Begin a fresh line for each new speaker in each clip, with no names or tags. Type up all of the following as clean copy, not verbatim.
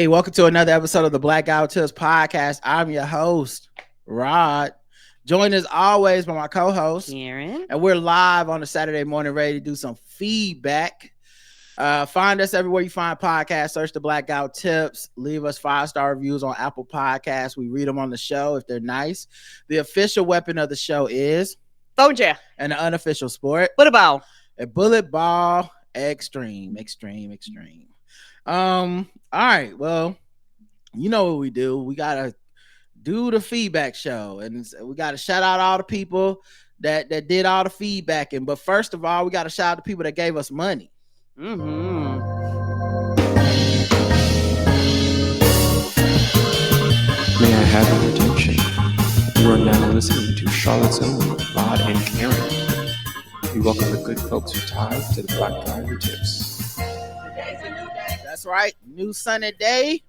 Hey, welcome to another episode of the Blackout Tips podcast. I'm your host, Rod. Joined as always by my co-host,
Karen.
And we're live on a Saturday morning ready to do some feedback. Find us everywhere you find podcasts. Search the Blackout Tips. Leave us 5-star reviews on Apple Podcasts. We read them on the show if they're nice. The official weapon of the show is
Boja.
And the unofficial sport,
Bullet ball.
A bullet ball extreme. All right, well, you know what we do. We gotta do the feedback show, and we gotta shout out all the people that did all the feedbacking. But first of all, we gotta shout out the people that gave us money.
Mm-hmm.
May I have your attention? You are now listening to Charlotte's own Rod and Karen. We welcome the good folks who tied to the Black Diamond Tips.
That's right. New sunny day,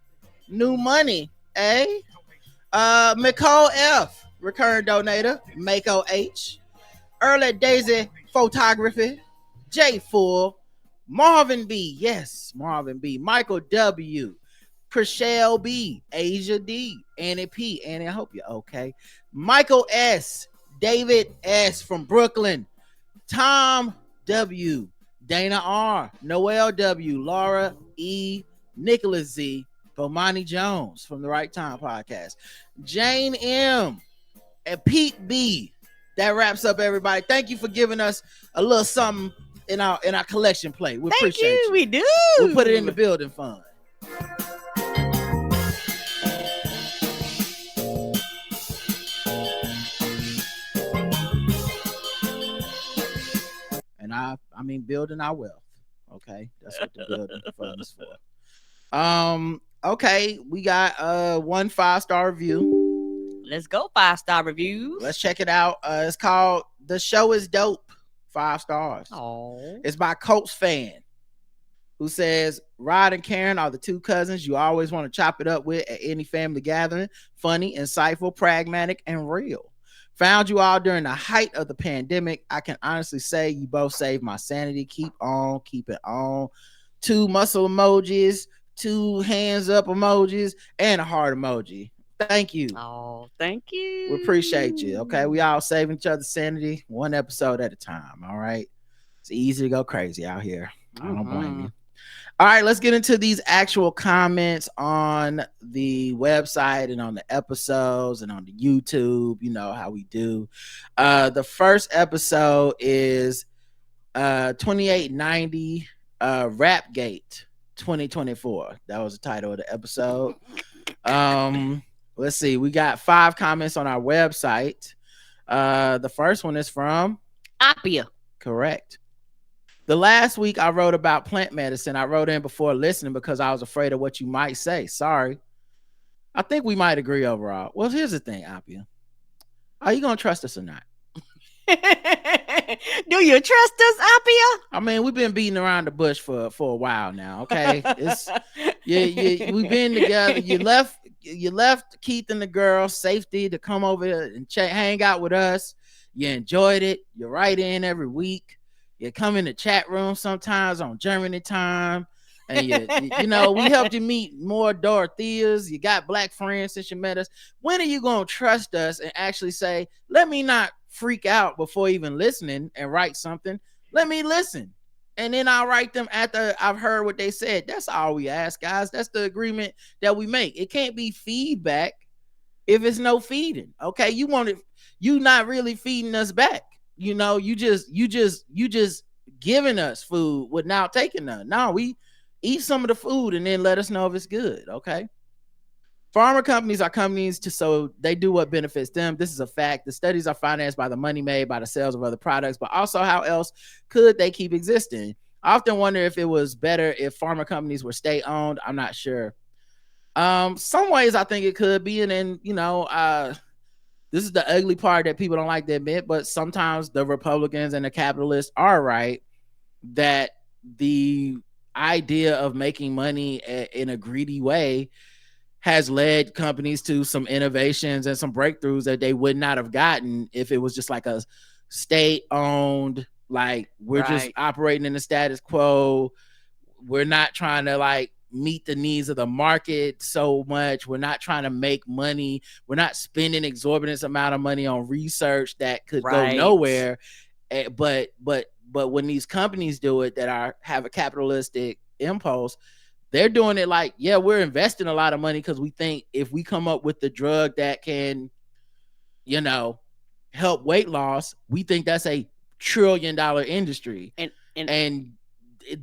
new money, eh? Nicole F, recurring donator. Mako H, Early Daisy Photography, J Full, Marvin B, yes, Marvin B, Michael W, Chriselle B, Asia D, Annie P, Annie, I hope you're okay. Michael S, David S from Brooklyn, Tom W, Dana R, Noel W, Laura E, Nicholas Z, Bomani Jones from the Right Time Podcast, Jane M, and Pete B. That wraps up, everybody. Thank you for giving us a little something in our collection plate. We appreciate you.
We do.
We'll put it in the building fund. And I mean building our wealth. Okay, that's what the building fund is for. Okay, we got 1 5-star review.
Let's go 5-star reviews.
Let's check it out. It's called "The Show Is Dope." 5 stars.
Oh,
It's by Colts Fan, who says, Rod and Karen are the two cousins you always want to chop it up with at any family gathering. Funny, insightful, pragmatic, and real. Found you all during the height of the pandemic. I can honestly say you both saved my sanity. Keep on, keep it on. 2 muscle emojis, 2 hands up emojis, and a heart emoji. Thank you.
Oh, thank you.
We appreciate you. Okay, we all saving each other's sanity 1 episode at a time. All right, it's easy to go crazy out here. I don't blame you. All right, let's get into these actual comments on the website and on the episodes and on the YouTube. You know how we do. The first episode is 2890 Rapgate 2024. That was the title of the episode. Let's see. We got 5 comments on our website. The first one is from
Apia.
Correct. The last week I wrote about plant medicine. I wrote in before listening because I was afraid of what you might say. Sorry. I think we might agree overall. Well, here's the thing, Apia. Are you going to trust us or not?
Do you trust us, Apia?
I mean, we've been beating around the bush for a while now, okay? It's we've been together. You left Keith and the girls safety to come over and hang out with us. You enjoyed it. You write in every week. You come in the chat room sometimes on Germany time. And you know, we helped you meet more Dorotheas. You got black friends since you met us. When are you going to trust us and actually say, let me not freak out before even listening and write something? Let me listen. And then I'll write them after I've heard what they said. That's all we ask, guys. That's the agreement that we make. It can't be feedback if it's no feeding. Okay. You not really feeding us back. You know, you just giving us food without taking none. No, we eat some of the food and then let us know if it's good. Okay. Pharma companies are companies so they do what benefits them. This is a fact. The studies are financed by the money made by the sales of other products, but also how else could they keep existing? I often wonder if it was better if pharma companies were state owned. I'm not sure. Some ways I think it could be. And then, you know, this is the ugly part that people don't like to admit, but sometimes the Republicans and the capitalists are right that the idea of making money in a greedy way has led companies to some innovations and some breakthroughs that they would not have gotten if it was just like a state-owned, like we're just operating in the status quo. We're not trying to like meet the needs of the market so much. We're not trying to make money. We're not spending exorbitant amount of money on research that could go
Right.
nowhere. But when these companies do it that have a capitalistic impulse, they're doing it like, yeah, we're investing a lot of money because we think if we come up with the drug that can, help weight loss, we think that's a $1 trillion industry. And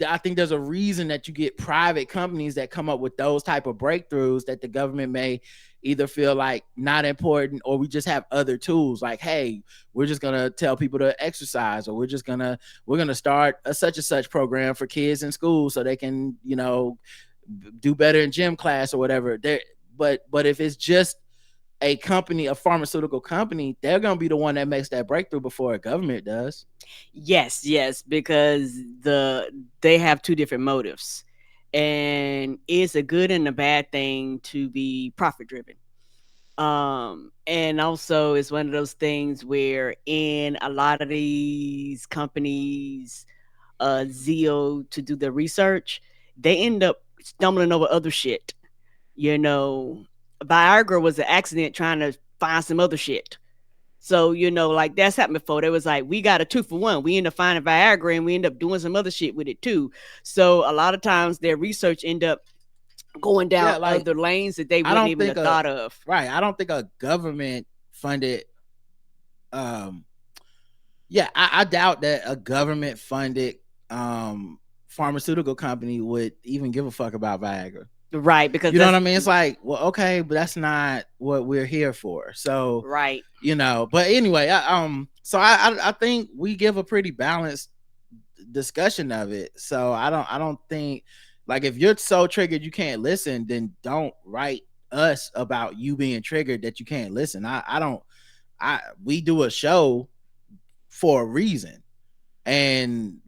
I think there's a reason that you get private companies that come up with those type of breakthroughs that the government may either feel like not important, or we just have other tools like, hey, we're just gonna tell people to exercise, or we're gonna start a such and such program for kids in school so they can do better in gym class or whatever. But if it's just a company, a pharmaceutical company, they're gonna be the one that makes that breakthrough before a government does.
Yes, because they have two different motives, and it's a good and a bad thing to be profit driven. And also it's one of those things where in a lot of these companies zeal to do the research, they end up stumbling over other shit. Viagra was an accident trying to find some other shit. So, like that's happened before. They was like, we got a 2-for-1. We end up finding Viagra and we end up doing some other shit with it too. So a lot of times their research end up going down other lanes that they wouldn't even have thought of.
Right. I don't think a government funded I doubt that a government funded pharmaceutical company would even give a fuck about Viagra.
Right, because
you know what I mean? It's like, well, okay, but that's not what we're here for. So
right,
but anyway, I think we give a pretty balanced discussion of it. So I don't think, like, if you're so triggered you can't listen, then don't write us about you being triggered that you can't listen. We do a show for a reason. And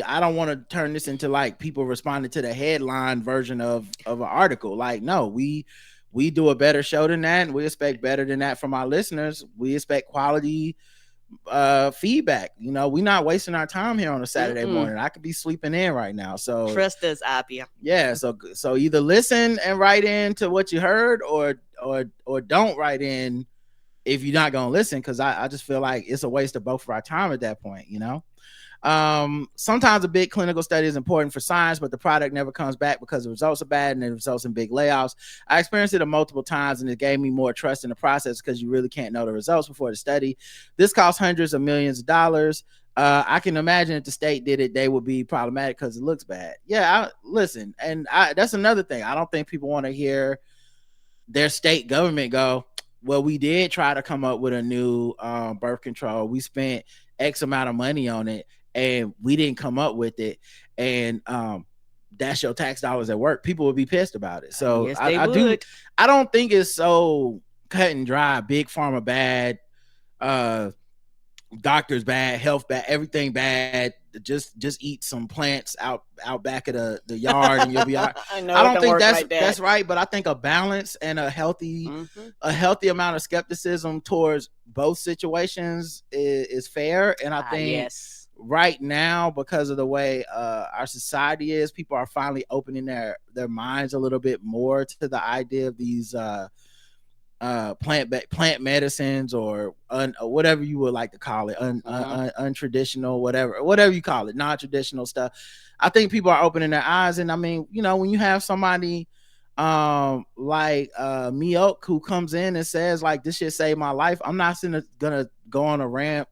I don't want to turn this into like people responding to the headline version of an article. Like, no, we do a better show than that, and we expect better than that from our listeners. We expect quality feedback. We're not wasting our time here on a Saturday morning. I could be sleeping in right now. So
trust us, Apia.
Yeah, so either listen and write in to what you heard, or don't write in if you're not gonna listen, because I just feel like it's a waste of both of our time at that point. Sometimes a big clinical study is important for science, but the product never comes back because the results are bad and it results in big layoffs. I experienced it multiple times, and it gave me more trust in the process because you really can't know the results before the study. This costs hundreds of millions of dollars. I can imagine if the state did it, they would be problematic because it looks bad. Listen, and that's another thing. I don't think people want to hear their state government go, well, we did try to come up with a new birth control. We spent X amount of money on it, and we didn't come up with it. And that's your tax dollars at work. People would be pissed about it. So
yes,
I don't think it's so cut and dry. Big pharma bad, doctors bad, health bad, everything bad. Just eat some plants out back of the yard and you'll be all right. I don't think that's right, but I think a balance and a healthy amount of skepticism towards both situations is fair. And I think right now, because of the way our society is, people are finally opening their minds a little bit more to the idea of these plant medicines or whatever you would like to call it, untraditional, whatever you call it, non-traditional stuff. I think people are opening their eyes. And I mean, when you have somebody like Mioke who comes in and says like, this shit saved my life, I'm not gonna go on a rant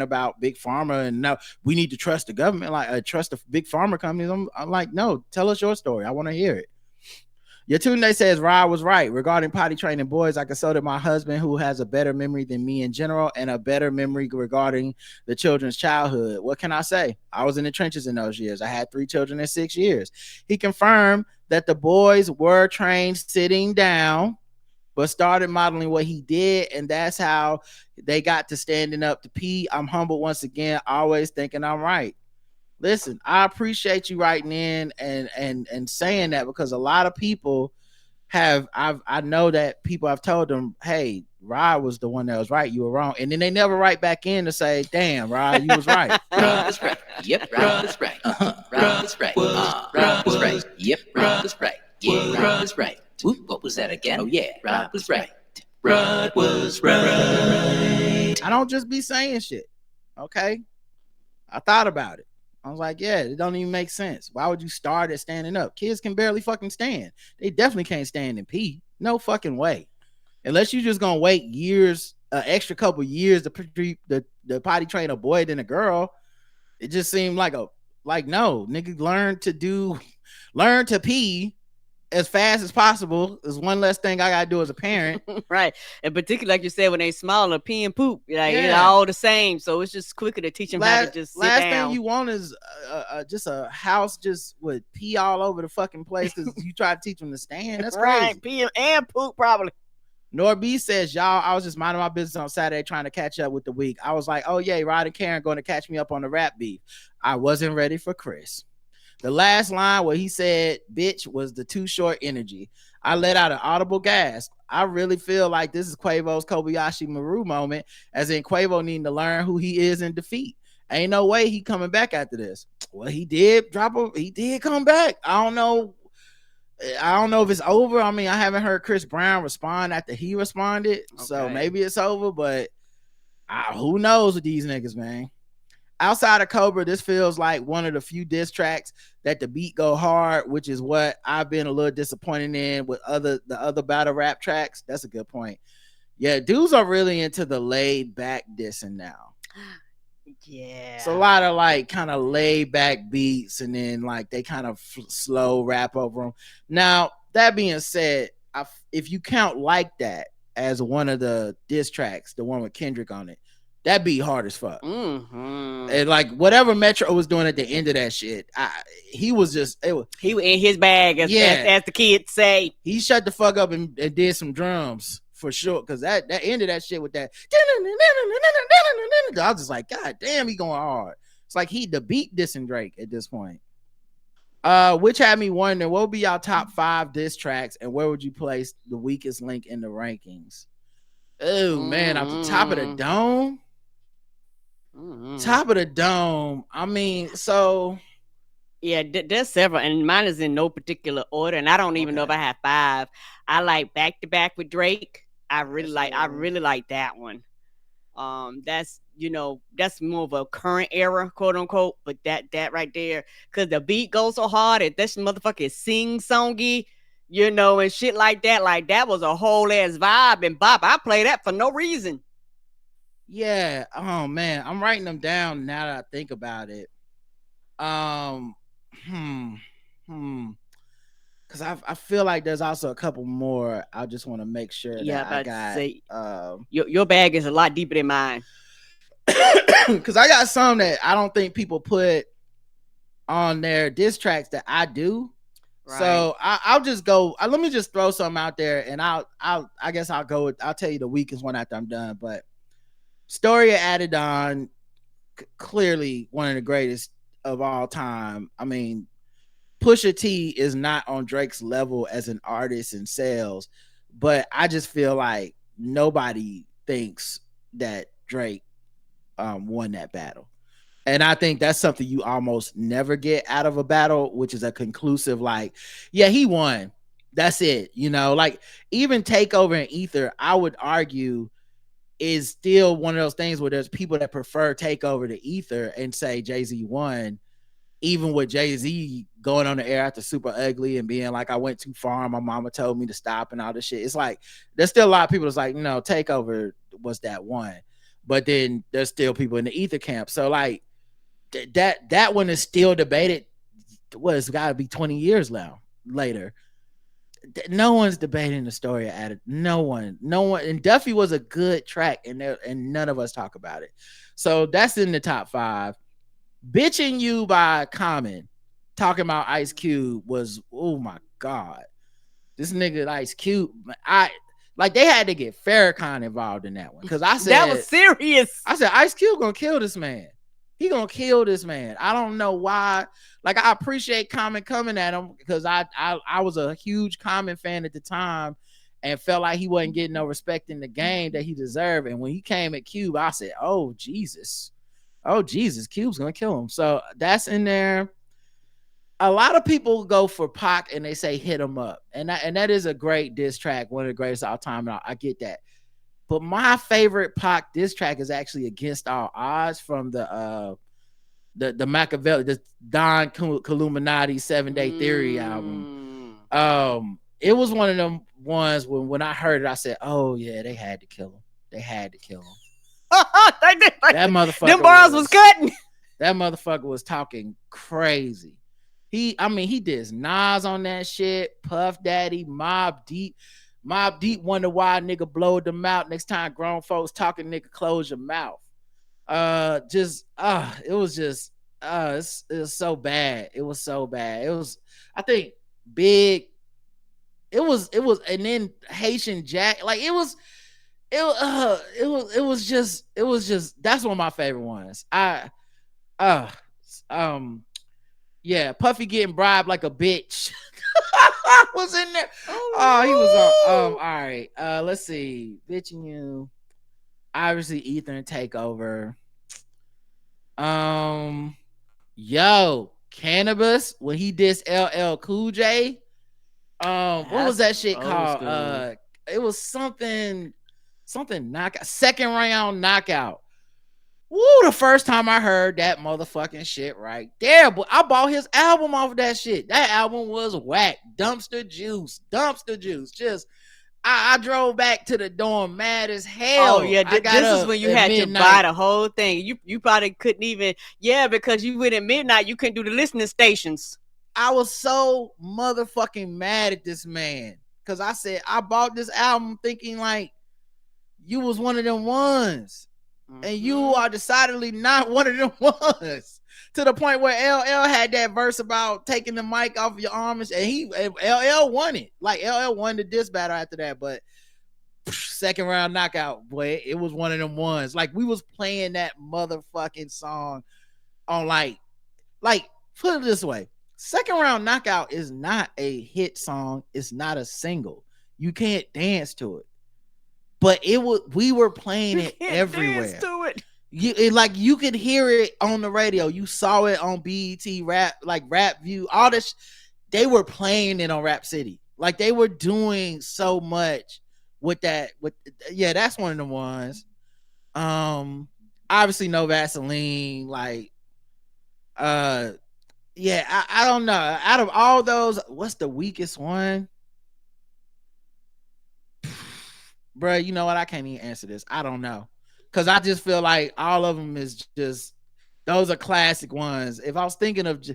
about big pharma and no, we need to trust the government, like trust the big pharma companies. I'm like, no, tell us your story. I want to hear it. Yatunde says Rod was right regarding potty training boys. I consulted my husband, who has a better memory than me in general and a better memory regarding the children's childhood. What can I say? I was in the trenches in those years. I had 3 children in 6 years. He confirmed that the boys were trained sitting down, but started modeling what he did, and that's how they got to standing up to pee. I'm humbled once again, always thinking I'm right. Listen, I appreciate you writing in and saying that, because a lot of people I know that people have told them, hey, Rod was the one that was right, you were wrong, and then they never write back in to say, damn, Rod, you was right.
Rod was right. Yep, Rod was right. Rod was right. Rod was right. Yep, Rod was right. Yeah, Rod was right. Whoop, what was that again? Oh yeah, Rod was right. Rod was right.
I don't just be saying shit. Okay, I thought about it. I was like, yeah, it don't even make sense. Why would you start at standing up? Kids can barely fucking stand. They definitely can't stand and pee. No fucking way. Unless you just gonna wait years, extra couple years to the potty train a boy than a girl. It just seemed like no, nigga, learn to pee as fast as possible is one less thing I gotta do as a parent.
Right. And particularly like you said, when they smaller, pee and poop, like it's all the same. So it's just quicker to teach them how to just sit
last
down.
thing you want is just a house just with pee all over the fucking place because you try to teach them to stand. That's
right.
crazy.
Pee and poop probably.
Nor B says, y'all, I was just minding my business on Saturday trying to catch up with the week. I was like, oh yeah, Rod and Karen going to catch me up on the rap beef. I wasn't ready for Chris. The last line where he said, bitch, was the too short energy. I let out an audible gasp. I really feel like this is Quavo's Kobayashi Maru moment, as in Quavo needing to learn who he is in defeat. Ain't no way he coming back after this. Well, he did come back. I don't know if it's over. I mean, I haven't heard Chris Brown respond after he responded. Okay. So maybe it's over, but who knows with these niggas, man. Outside of Cobra, this feels like one of the few diss tracks that the beat go hard, which is what I've been a little disappointed in with the other battle rap tracks. That's a good point. Yeah, dudes are really into the laid back dissing now.
Yeah,
it's a lot of like kind of laid back beats, and then like they kind of slow rap over them. Now that being said, if you count Like That as one of the diss tracks, the one with Kendrick on it, that beat hard as fuck.
Mm-hmm.
And like whatever Metro was doing at the end of that shit, he was in
his bag, as the kids say.
He shut the fuck up and did some drums for sure, because that ended that shit with that. I was just like, God damn, he going hard. It's like the beat dissing Drake at this point. Which had me wondering, what would be y'all top 5 diss tracks, and where would you place the weakest link in the rankings? Oh man, off the top of the dome. Top of the dome. I mean, so
yeah, there's several, and mine is in no particular order, and I don't even know if I have 5. I like Back to Back with Drake. I really like that one. That's that's more of a current era, quote unquote, but that right there, because the beat goes so hard, and this motherfucker is sing-songy, and shit like that. Like that was a whole ass vibe and bop. I play that for no reason.
Yeah. Oh man, I'm writing them down now that I think about it. Because I feel like there's also a couple more. I just want to make sure that I got.
Your bag is a lot deeper than mine.
Because I got some that I don't think people put on their diss tracks that I do. Right. So I'll just go. Let me just throw something out there, and I guess I'll go with. I'll tell you the weakest one after I'm done. But Story of Adidon, clearly one of the greatest of all time. I mean, Pusha T is not on Drake's level as an artist and sales, but I just feel like nobody thinks that Drake won that battle. And I think that's something you almost never get out of a battle, which is a conclusive, like, yeah, he won. That's it. Like even Takeover and Ether, I would argue, is still one of those things where there's people that prefer Takeover to Ether and say Jay-Z won, even with Jay-Z going on the air after Super Ugly and being like, I went too far, my mama told me to stop and all this shit. It's like there's still a lot of people that's like, no, Takeover was that one. But then there's still people in the Ether camp. So like that one is still debated. It's got to be 20 years now later. No one's debating the Story of Adidon. No one. And Duffy was a good track, and none of us talk about it. So that's in the top 5. Bitching You by Common, talking about Ice Cube, was, oh my God. This nigga Ice Cube, they had to get Farrakhan involved in that one. Because I said
that was serious.
I said Ice Cube gonna kill this man. he gonna kill this man. I don't know why. Like, I appreciate Common coming at him because I was a huge Common fan at the time and felt like he wasn't getting no respect in the game that he deserved. And when he came at Cube, I said, oh Jesus, Cube's gonna kill him. So that's in there. A lot of people go for Pac and they say hit him up, and that is a great diss track, one of the greatest of all time. And I get that. But my favorite Pac diss track is actually Against All Odds from the Machiavelli, the Don Illuminati 7-Day Theory album. It was one of them ones when I heard it, I said, "Oh yeah, they had to kill him. They had to kill him." That motherfucker.
Them bars was cutting.
That motherfucker was talking crazy. He did Nas on that shit. Puff Daddy, Mobb Deep. Mobb Deep wonder why nigga blowed them out. Next time grown folks talking, nigga, close your mouth. It was so bad. It was so bad. It was, I think, Big. It was, and then Haitian Jack. Like it was just. That's one of my favorite ones. Yeah, Puffy getting bribed like a bitch. Was in there. Oh, he was on. All right. Let's see. Bitching you. Obviously, Ether and Takeover. Yo, Cannabis when he dissed LL Cool J. What was that shit called? It was something knockout. Second round knockout. Woo, the first time I heard that motherfucking shit right there, but I bought his album off of that shit. That album was whack. Dumpster juice. Just, I drove back to the dorm mad as hell.
Oh yeah, this is when you had to buy the whole thing. You probably couldn't even, because you went at midnight, you couldn't do the listening stations.
I was so motherfucking mad at this man because I said I bought this album thinking like you was one of them ones. And you are decidedly not one of them ones. To the point where LL had that verse about taking the mic off of your arms, and LL won it. Like LL won the diss battle after that, but second round knockout, boy, it was one of them ones. Like we was playing that motherfucking song on like put it this way. Second round knockout is not a hit song. It's not a single. You can't dance to it. But we were playing it everywhere.
To it.
You could hear it on the radio. You saw it on BET Rap, like Rap View, all this. They were playing it on Rap City. Like they were doing so much with that. That's one of the ones. Obviously no Vaseline. Like, I don't know. Out of all those, what's the weakest one? Bro, you know what? I can't even answer this. I don't know. Because I just feel like all of them is just, those are classic ones. If I was thinking of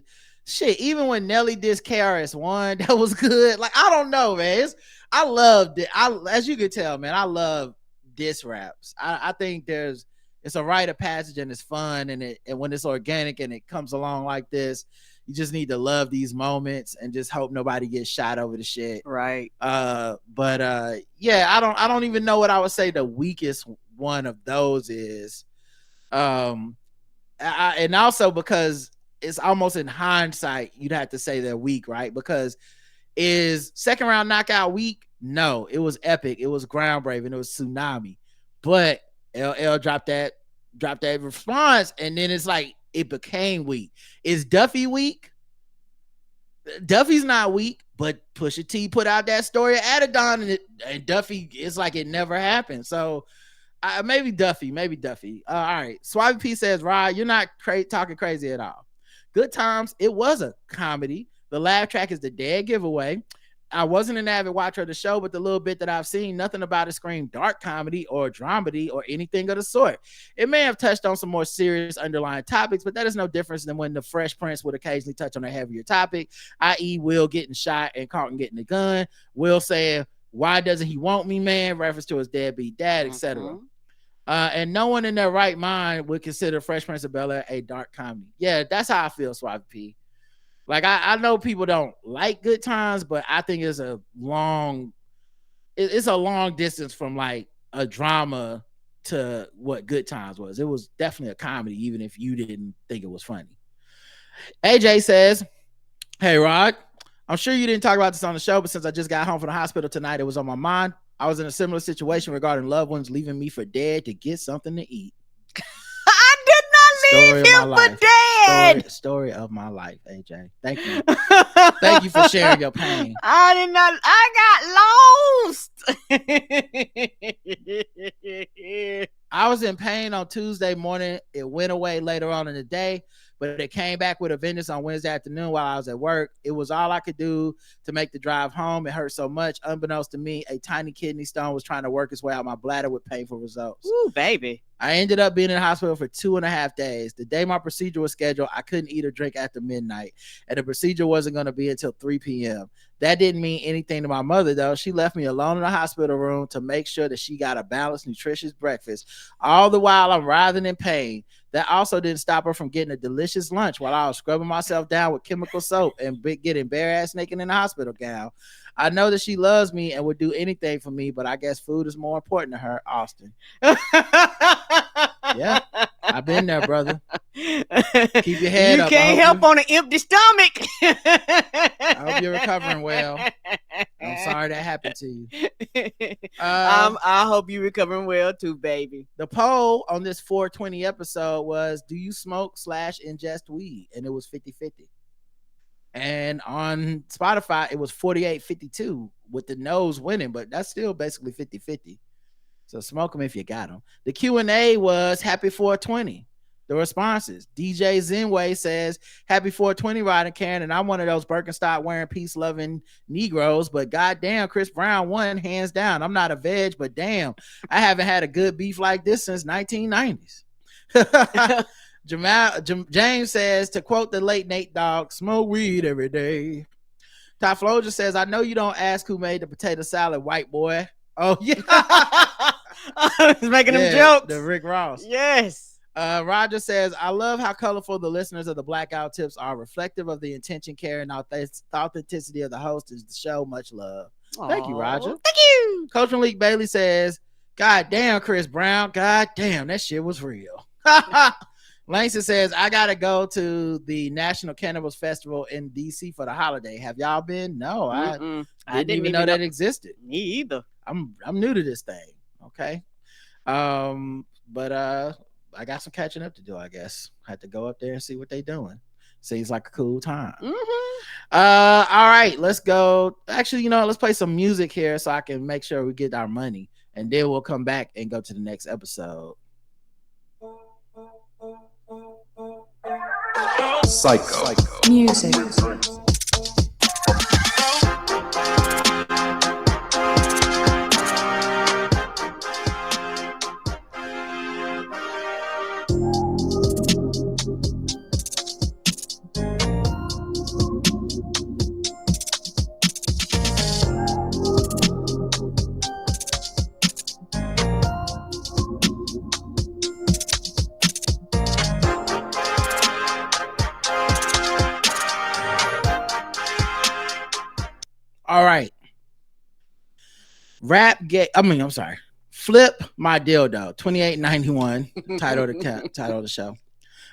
shit, even when Nelly did KRS-One, that was good. Like, I don't know, man. I loved it. As you can tell, man, I love diss raps. I think it's a rite of passage and it's fun. And when it's organic and it comes along like this, you just need to love these moments and just hope nobody gets shot over the shit.
Right.
I don't even know what I would say the weakest one of those is. And also because it's almost in hindsight, you'd have to say they're weak, right? Because is second round knockout weak? No, it was epic. It was groundbreaking. It was tsunami. But LL dropped that response, and then it's like it became weak. Is Duffy weak? Duffy's not weak, but Pusha T put out that story of Adidon, and Duffy, it's like it never happened. So maybe Duffy. All right. Swabby P says, Rod, you're not talking crazy at all. Good Times, it was a comedy. The laugh track is the dead giveaway. I wasn't an avid watcher of the show, but the little bit that I've seen, nothing about it screamed dark comedy or dramedy or anything of the sort. It may have touched on some more serious underlying topics, but that is no difference than when the Fresh Prince would occasionally touch on a heavier topic, i.e. Will getting shot and Carlton getting the gun, Will saying, why doesn't he want me, man? Reference to his deadbeat dad, etc. And no one in their right mind would consider Fresh Prince of Bel-Air a dark comedy. Yeah, that's how I feel, Swabby P. Like, I know people don't like Good Times, but I think it's a long distance from like a drama to what Good Times was. It was definitely a comedy, even if you didn't think it was funny. AJ says, "Hey Rod, I'm sure you didn't talk about this on the show, but since I just got home from the hospital tonight, it was on my mind. I was in a similar situation regarding loved ones leaving me for dead to get something to eat.
I did not leave him for dead.
Story of my life, AJ. Thank you. Thank you for sharing your pain.
I did not. I got lost.
I was in pain on Tuesday morning. It went away later on in the day, but it came back with a vengeance on Wednesday afternoon while I was at work. It was all I could do to make the drive home. It hurt so much. Unbeknownst to me, a tiny kidney stone was trying to work its way out my bladder with painful results.
Ooh, baby.
I ended up being in the hospital for 2.5 days. The day my procedure was scheduled, I couldn't eat or drink after midnight, and the procedure wasn't going to be until 3 p.m. That didn't mean anything to my mother, though. She left me alone in the hospital room to make sure that she got a balanced, nutritious breakfast. All the while, I'm writhing in pain. That also didn't stop her from getting a delicious lunch while I was scrubbing myself down with chemical soap and getting bare-ass naked in the hospital gown. I know that she loves me and would do anything for me, but I guess food is more important to her. Austin." Yeah, I've been there, brother. Keep your head up.
You can't help on an empty stomach.
I hope you're recovering well. I'm sorry that happened to you.
I hope you're recovering well too, baby.
The poll on this 420 episode was, do you smoke / ingest weed? And it was 50-50. And on Spotify, it was 48-52 with the no's winning, but that's still basically 50-50. So smoke them if you got them. The Q&A was happy 420. The responses: DJ Zenway says, "Happy 420, Rod and Karen, and I'm one of those Birkenstock wearing peace loving Negroes, but goddamn, Chris Brown won hands down. I'm not a veg, but damn, I haven't had a good beef like this since 1990s. James says, to quote the late Nate Dogg, "Smoke weed every day." Typhloja says, "I know you don't ask who made the potato salad, white boy." Oh yeah.
I was making them jokes.
The Rick Ross.
Yes.
Roger says, "I love how colorful the listeners of the Blackout Tips are, reflective of the intention, care, and authenticity of the host of the show. Much love."
Aww.
Thank you, Roger.
Thank you.
Coach Malik Bailey says, "God damn, Chris Brown. God damn, that shit was real." Langston says, "I gotta go to the National Cannabis Festival in DC for the holiday. Have y'all been?" No, I didn't even know that existed.
Me either.
I'm new to this thing. Okay. But I got some catching up to do, I guess. Had to go up there and see what they doing. Seems like a cool time. All right, let's go. Actually, let's play some music here so I can make sure we get our money, and then we'll come back and go to the next episode.
Psycho.
Music.
All right. Flip My Dildo, 2891. Title of the show.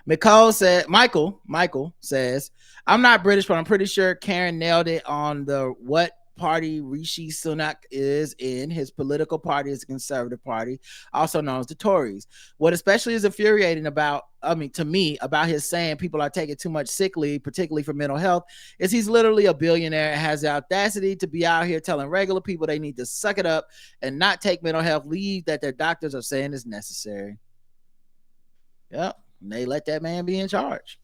Michael says, "I'm not British, but I'm pretty sure Karen nailed it on the what party Rishi Sunak is in. His political party is the Conservative Party, also known as the Tories. What especially is infuriating to me about his saying people are taking too much sick leave, particularly for mental health, is he's literally a billionaire and has the audacity to be out here telling regular people they need to suck it up and not take mental health leave that their doctors are saying is necessary." Yep, and they let that man be in charge.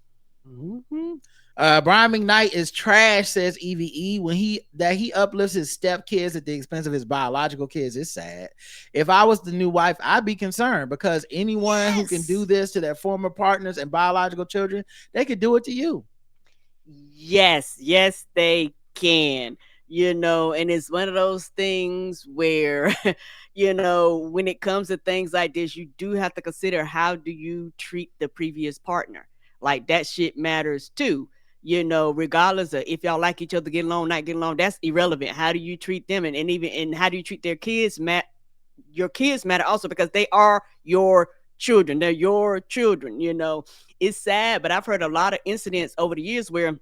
Brian McKnight is trash, says EVE. When he uplifts his step kids at the expense of his biological kids is sad. If I was the new wife, I'd be concerned, because anyone who can do this to their former partners and biological children, they could do it to you.
Yes, they can. And it's one of those things where, when it comes to things like this, you do have to consider, how do you treat the previous partner? Like, that shit matters too. Regardless of if y'all like each other, get along, not get along, that's irrelevant. How do you treat them? And how do you treat their kids your kids matter also, because they are your children. They're your children. It's sad, but I've heard a lot of incidents over the years where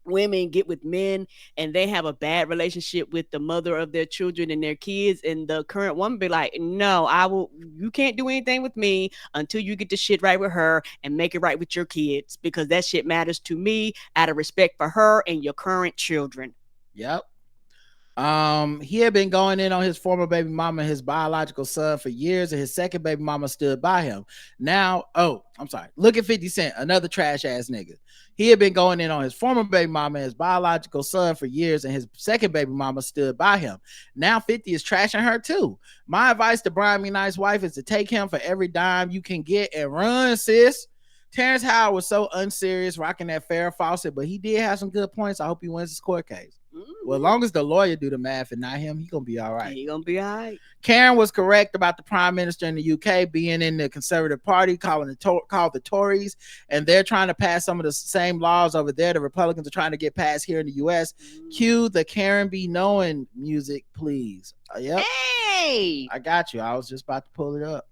women get with men and they have a bad relationship with the mother of their children and their kids, and the current woman be like, no, you can't do anything with me until you get the shit right with her and make it right with your kids, because that shit matters to me, out of respect for her and your current children.
Yep. He had been going in on his former baby mama and his biological son for years, and his second baby mama stood by him. Now, look at 50 Cent, another trash ass nigga. He had been going in on his former baby mama and his biological son for years, and his second baby mama stood by him. Now 50 is trashing her too. My advice to Brian Me Nice wife is to take him for every dime you can get and run, sis. Terrence Howard was so unserious rocking that Farrah Fawcett, but he did have some good points. I hope he wins his court case. Well, as long as the lawyer do the math and not him, he's gonna be all right.
He gonna be all right.
Karen was correct about the prime minister in the UK being in the Conservative Party, called the Tories, and they're trying to pass some of the same laws over there the Republicans are trying to get passed here in the US. Cue the Karen be knowing music, please. Yep.
Hey,
I got you. I was just about to pull it up.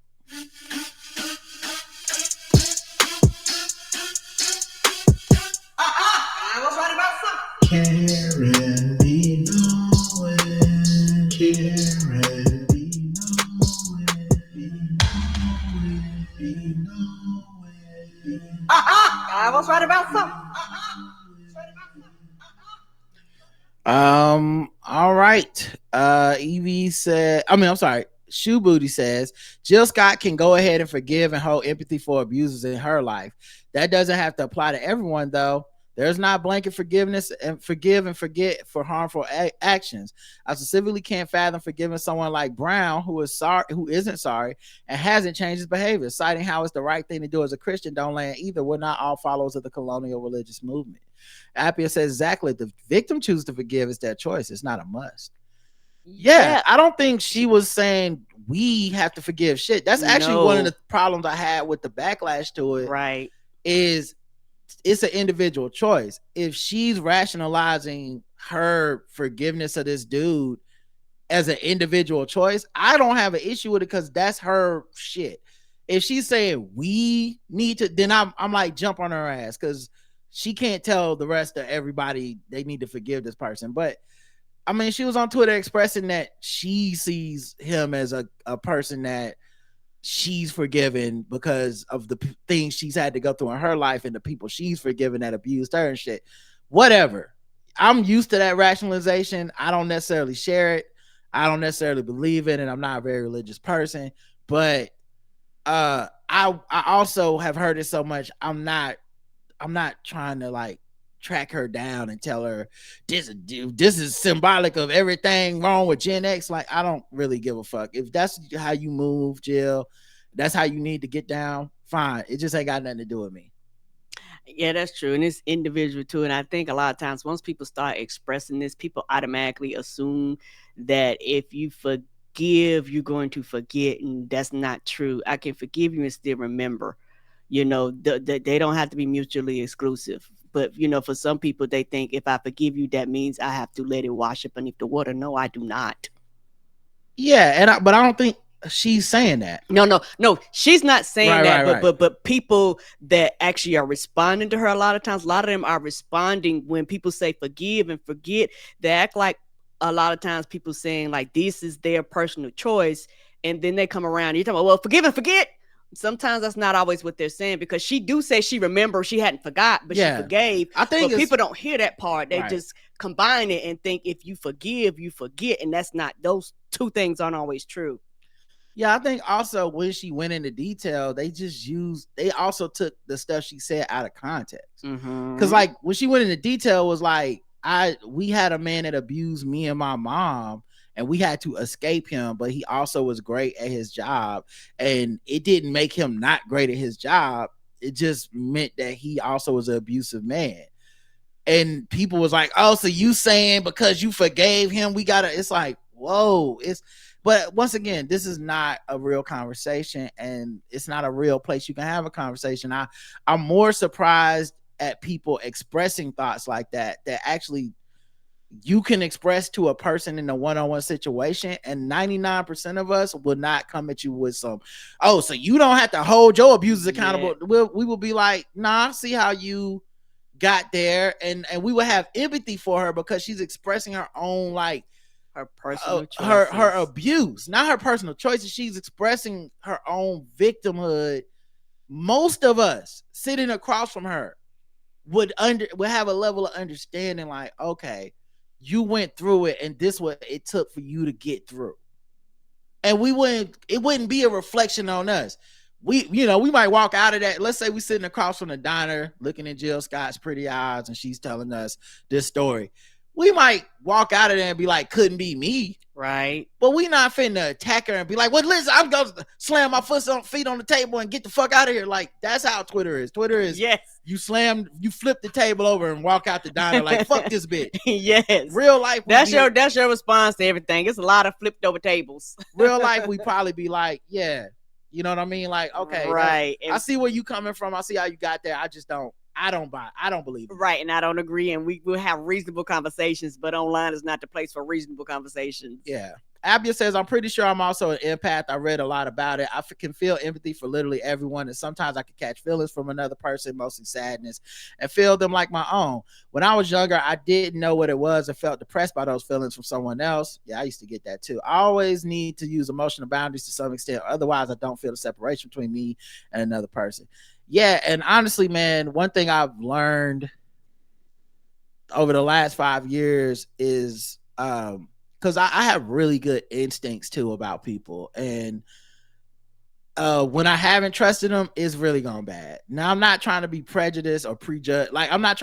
I was right about something.
Karen be knowing, Karen be knowing.
I was right about something.
All right. Evie said, Shoe Booty says, Jill Scott can go ahead and forgive and hold empathy for abusers in her life. That doesn't have to apply to everyone, though. There's not blanket forgiveness and forgive and forget for harmful actions. I specifically can't fathom forgiving someone like Brown, who isn't sorry and hasn't changed his behavior, citing how it's the right thing to do as a Christian. Don't land either. We're not all followers of the colonial religious movement. Appia says, exactly. The victim chooses to forgive. It's their choice. It's not a must. Yeah, I don't think she was saying we have to forgive shit. That's actually one of the problems I had with the backlash to it.
Right.
Is it's an individual choice. If she's rationalizing her forgiveness of this dude as an individual choice, I don't have an issue with it because that's her shit. If she's saying we need to, then I'm like, jump on her ass, because she can't tell the rest of everybody they need to forgive this person. But I mean, she was on Twitter expressing that she sees him as a person that she's forgiven because of the things she's had to go through in her life and the people she's forgiven that abused her and shit. Whatever. I'm used to that rationalization. I don't necessarily share it. I don't necessarily believe it, and I'm not a very religious person. But I also have heard it so much. I'm not trying to like track her down and tell her this is symbolic of everything wrong with Gen X. Like, I don't really give a fuck. If that's how you move, Jill, that's how you need to get down, fine. It just ain't got nothing to do with me.
Yeah, that's true. And it's individual too. And I think a lot of times once people start expressing this, people automatically assume that if you forgive, you're going to forget. And that's not true. I can forgive you and still remember. They don't have to be mutually exclusive. But, for some people, they think if I forgive you, that means I have to let it wash up beneath the water. No, I do not.
Yeah, but I don't think she's saying that.
No, she's not saying that.
Right.
But people that actually are responding to her, a lot of them are responding when people say forgive and forget. They act like a lot of times people saying like this is their personal choice, and then they come around and you're talking about, well, forgive and forget. Sometimes that's not always what they're saying, because she do say she remembers, she hadn't forgot, but she forgave.
I think
people don't hear that part. They just combine it and think if you forgive, you forget, and that's not. Those two things aren't always true.
Yeah, I think also when she went into detail, they also took the stuff she said out of context. Because like when she went into detail was like, we had a man that abused me and my mom, and we had to escape him, but he also was great at his job. And it didn't make him not great at his job. It just meant that he also was an abusive man. And people was like, oh, so you saying because you forgave him, it's like, whoa. But once again, this is not a real conversation, and it's not a real place you can have a conversation. I'm more surprised at people expressing thoughts like that actually you can express to a person in a one-on-one situation, and 99% of us will not come at you with some, oh, so you don't have to hold your abusers accountable. We will be like, nah, see how you got there, and we will have empathy for her because she's expressing her own, like,
her personal choices.
her abuse, not her personal choices. She's expressing her own victimhood. Most of us sitting across from her would have a level of understanding, like, okay, you went through it, and this what it took for you to get through. And it wouldn't be a reflection on us. We might walk out of that. Let's say we sitting across from the diner looking at Jill Scott's pretty eyes, and she's telling us this story. We might walk out of there and be like, couldn't be me.
Right.
But we not finna attack her and be like, well, listen, I'm gonna slam my feet on the table and get the fuck out of here. Like, that's how Twitter is. Twitter is,
yes,
you flip the table over and walk out the diner like, fuck this bitch.
Yes.
Real life,
that's your response to everything. It's a lot of flipped over tables.
Real life, we probably be like, yeah, you know what I mean? Like, okay,
right.
I see where you coming from. I see how you got there. I don't believe it.
Right, and I don't agree, and we will have reasonable conversations, but online is not the place for reasonable conversations.
Yeah. Abia says, I'm pretty sure I'm also an empath. I read a lot about it. I can feel empathy for literally everyone, and sometimes I can catch feelings from another person, mostly sadness, and feel them like my own. When I was younger, I didn't know what it was and felt depressed by those feelings from someone else. Yeah, I used to get that too. I always need to use emotional boundaries to some extent. Otherwise, I don't feel the separation between me and another person. Yeah, and honestly, man, one thing I've learned over the last 5 years is because I have really good instincts too about people, and when I haven't trusted them, it's really gone bad. Now, I'm not trying to be prejudiced or prejudged. Like, I'm not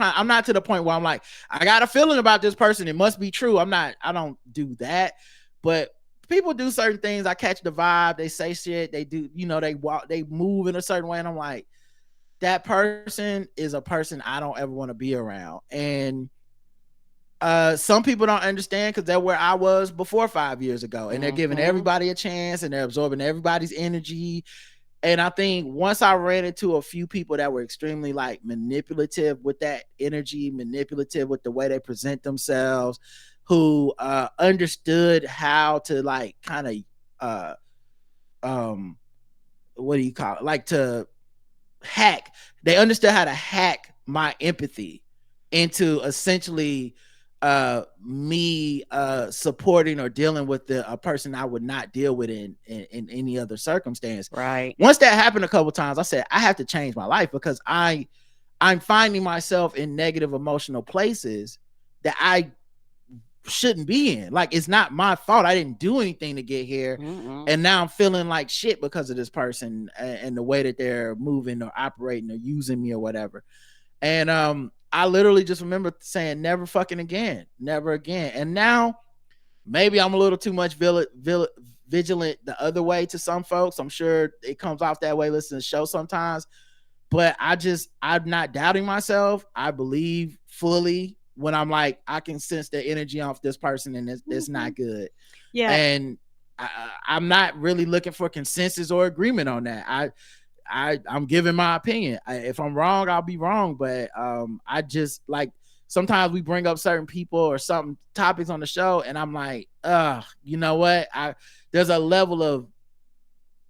to the point where I'm like, I got a feeling about this person, it must be true. I don't do that. But people do certain things. I catch the vibe. They say shit. They do, they move in a certain way, and I'm like, that person is a person I don't ever want to be around. And some people don't understand because they're where I was before 5 years ago, and they're giving everybody a chance, and they're absorbing everybody's energy. And I think once I ran into a few people that were extremely, like, manipulative with that energy, manipulative with the way they present themselves, who understood how to, like, kind of what do you call it? Like, to hack. They understood how to hack my empathy into essentially me supporting or dealing with a person I would not deal with in any other circumstance.
Right.
Once that happened a couple times, I said, I have to change my life, because I'm finding myself in negative emotional places that I shouldn't be in. Like, it's not my fault. I didn't do anything to get here. And now I'm feeling like shit because of this person and the way that they're moving or operating or using me or whatever. And I literally just remember saying, never fucking again, never again. And now maybe I'm a little too much vigilant the other way to some folks. I'm sure it comes off that way listening to the show sometimes, but I'm not doubting myself. I believe fully when I'm like, I can sense the energy off this person, and it's not good.
Yeah.
And I'm not really looking for consensus or agreement on that. I'm giving my opinion. If I'm wrong, I'll be wrong. But I just, like, sometimes we bring up certain people or some topics on the show, and I'm like, you know what? There's a level of,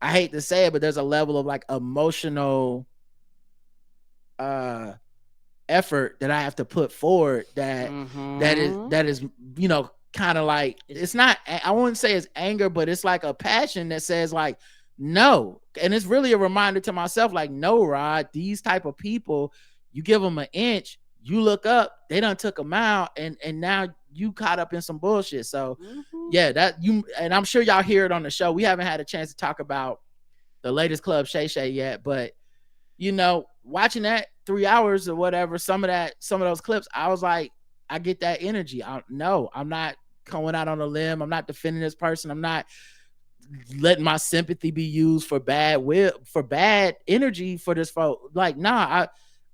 I hate to say it, but there's a level of, like, emotional effort that I have to put forward that is kind of like, it's not, I wouldn't say it's anger, but it's like a passion that says, like, no. And it's really a reminder to myself, like, no, Rod, these type of people, you give them an inch, you look up, they done took them out, and now you caught up in some bullshit. So yeah, and I'm sure y'all hear it on the show. We haven't had a chance to talk about the latest Club Shay Shay yet, but watching that 3 hours or whatever, some of those clips, I was like, I get that energy. I'm not going out on a limb. I'm not defending this person. I'm not letting my sympathy be used for bad energy for this folk. Like, nah,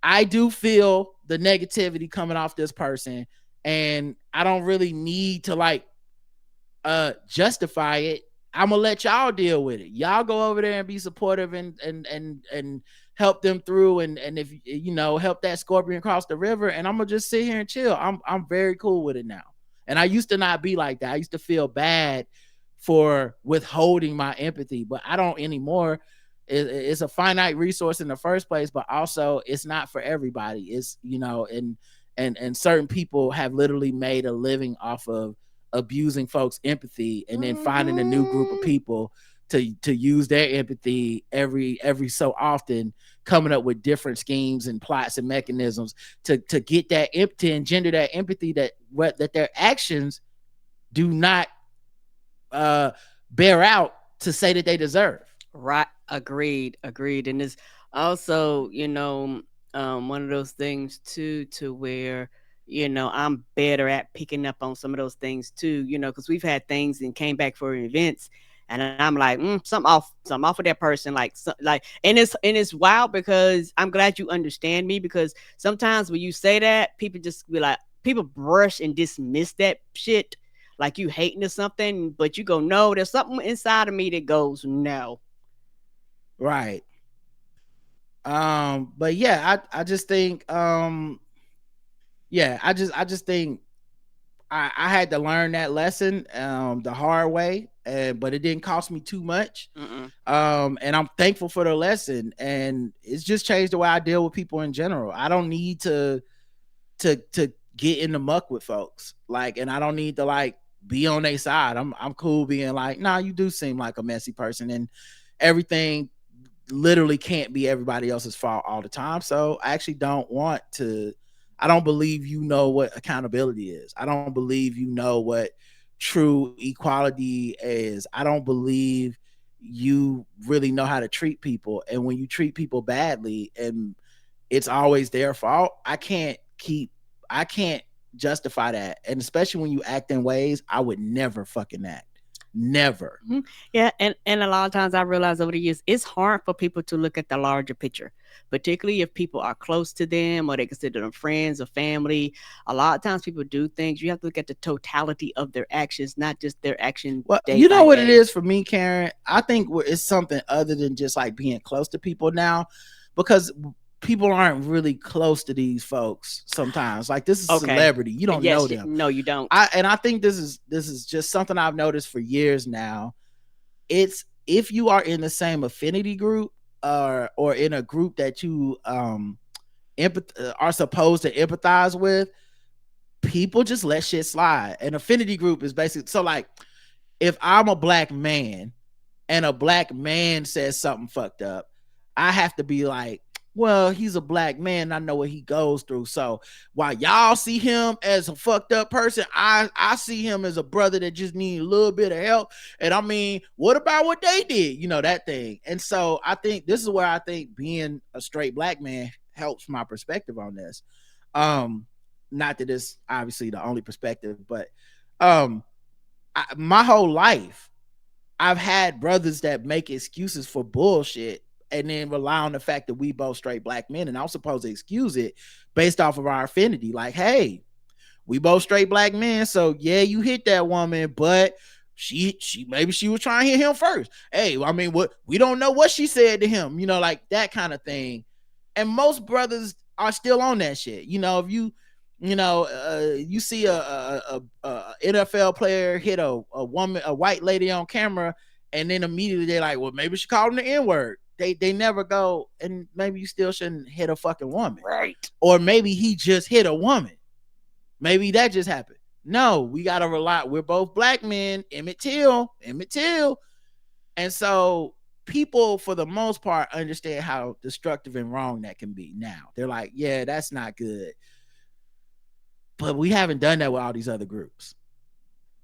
I do feel the negativity coming off this person, and I don't really need to, like, justify it. I'm gonna let y'all deal with it. Y'all go over there and be supportive and help them through, and if help that scorpion cross the river, and I'm gonna just sit here and chill. I'm very cool with it now. And I used to not be like that. I used to feel bad for withholding my empathy, but I don't anymore. It's a finite resource in the first place, but also it's not for everybody. It's, and certain people have literally made a living off of abusing folks' empathy and then finding a new group of people to use their empathy every so often, coming up with different schemes and plots and mechanisms to get that empathy, engender that empathy that their actions do not bear out to say that they deserve.
Right. Agreed. And it's also, one of those things too, to where, I'm better at picking up on some of those things too, because we've had things and came back for events. And I'm like, something off with that person. And it's wild because I'm glad you understand me, because sometimes when you say that, people just be like, people brush and dismiss that shit like you hating or something, but you go, no, there's something inside of me that goes, no.
Right. But yeah, I just think, I just think I had to learn that lesson the hard way, but it didn't cost me too much. And I'm thankful for the lesson, and it's just changed the way I deal with people in general. I don't need to get in the muck with folks, and I don't need to be on their side. I'm cool being like, nah, you do seem like a messy person, and everything literally can't be everybody else's fault all the time. So I actually don't want to. I don't believe you know what accountability is. I don't believe you know what true equality is. I don't believe you really know how to treat people. And when you treat people badly and it's always their fault, I can't justify that. And especially when you act in ways I would never fucking act. Never.
Yeah, and a lot of times I realize over the years it's hard for people to look at the larger picture, particularly if people are close to them or they consider them friends or family. A lot of times people do things. You have to look at the totality of their actions, not just their action.
Well, you know what it is for me, Karen? I think it's something other than just being close to people now, because people aren't really close to these folks sometimes. This is celebrity. You don't know them.
No, you don't.
I think this is just something I've noticed for years now. It's if you are in the same affinity group or in a group that you are supposed to empathize with, people just let shit slide. An affinity group is basically, so if I'm a black man and a black man says something fucked up, I have to be like, well, he's a black man. I know what he goes through. So while y'all see him as a fucked up person, I see him as a brother that just needs a little bit of help. And I mean, what about what they did? That thing. And so I think this is where I think being a straight black man helps my perspective on this. Not that it's obviously the only perspective, but my whole life, I've had brothers that make excuses for bullshit and then rely on the fact that we both straight black men, and I'm supposed to excuse it based off of our affinity. Hey, we both straight black men, so yeah, you hit that woman, but she maybe she was trying to hit him first. Hey, I mean, what, we don't know what she said to him, that kind of thing. And most brothers are still on that shit. If you see a NFL player hit a woman, a white lady on camera, and then immediately they're like, well, maybe she called him the N-word. They never go, and maybe you still shouldn't hit a fucking woman.
Right.
Or maybe he just hit a woman. Maybe that just happened. No, we got to rely. We're both black men, Emmett Till. And so people, for the most part, understand how destructive and wrong that can be now. They're like, yeah, that's not good. But we haven't done that with all these other groups.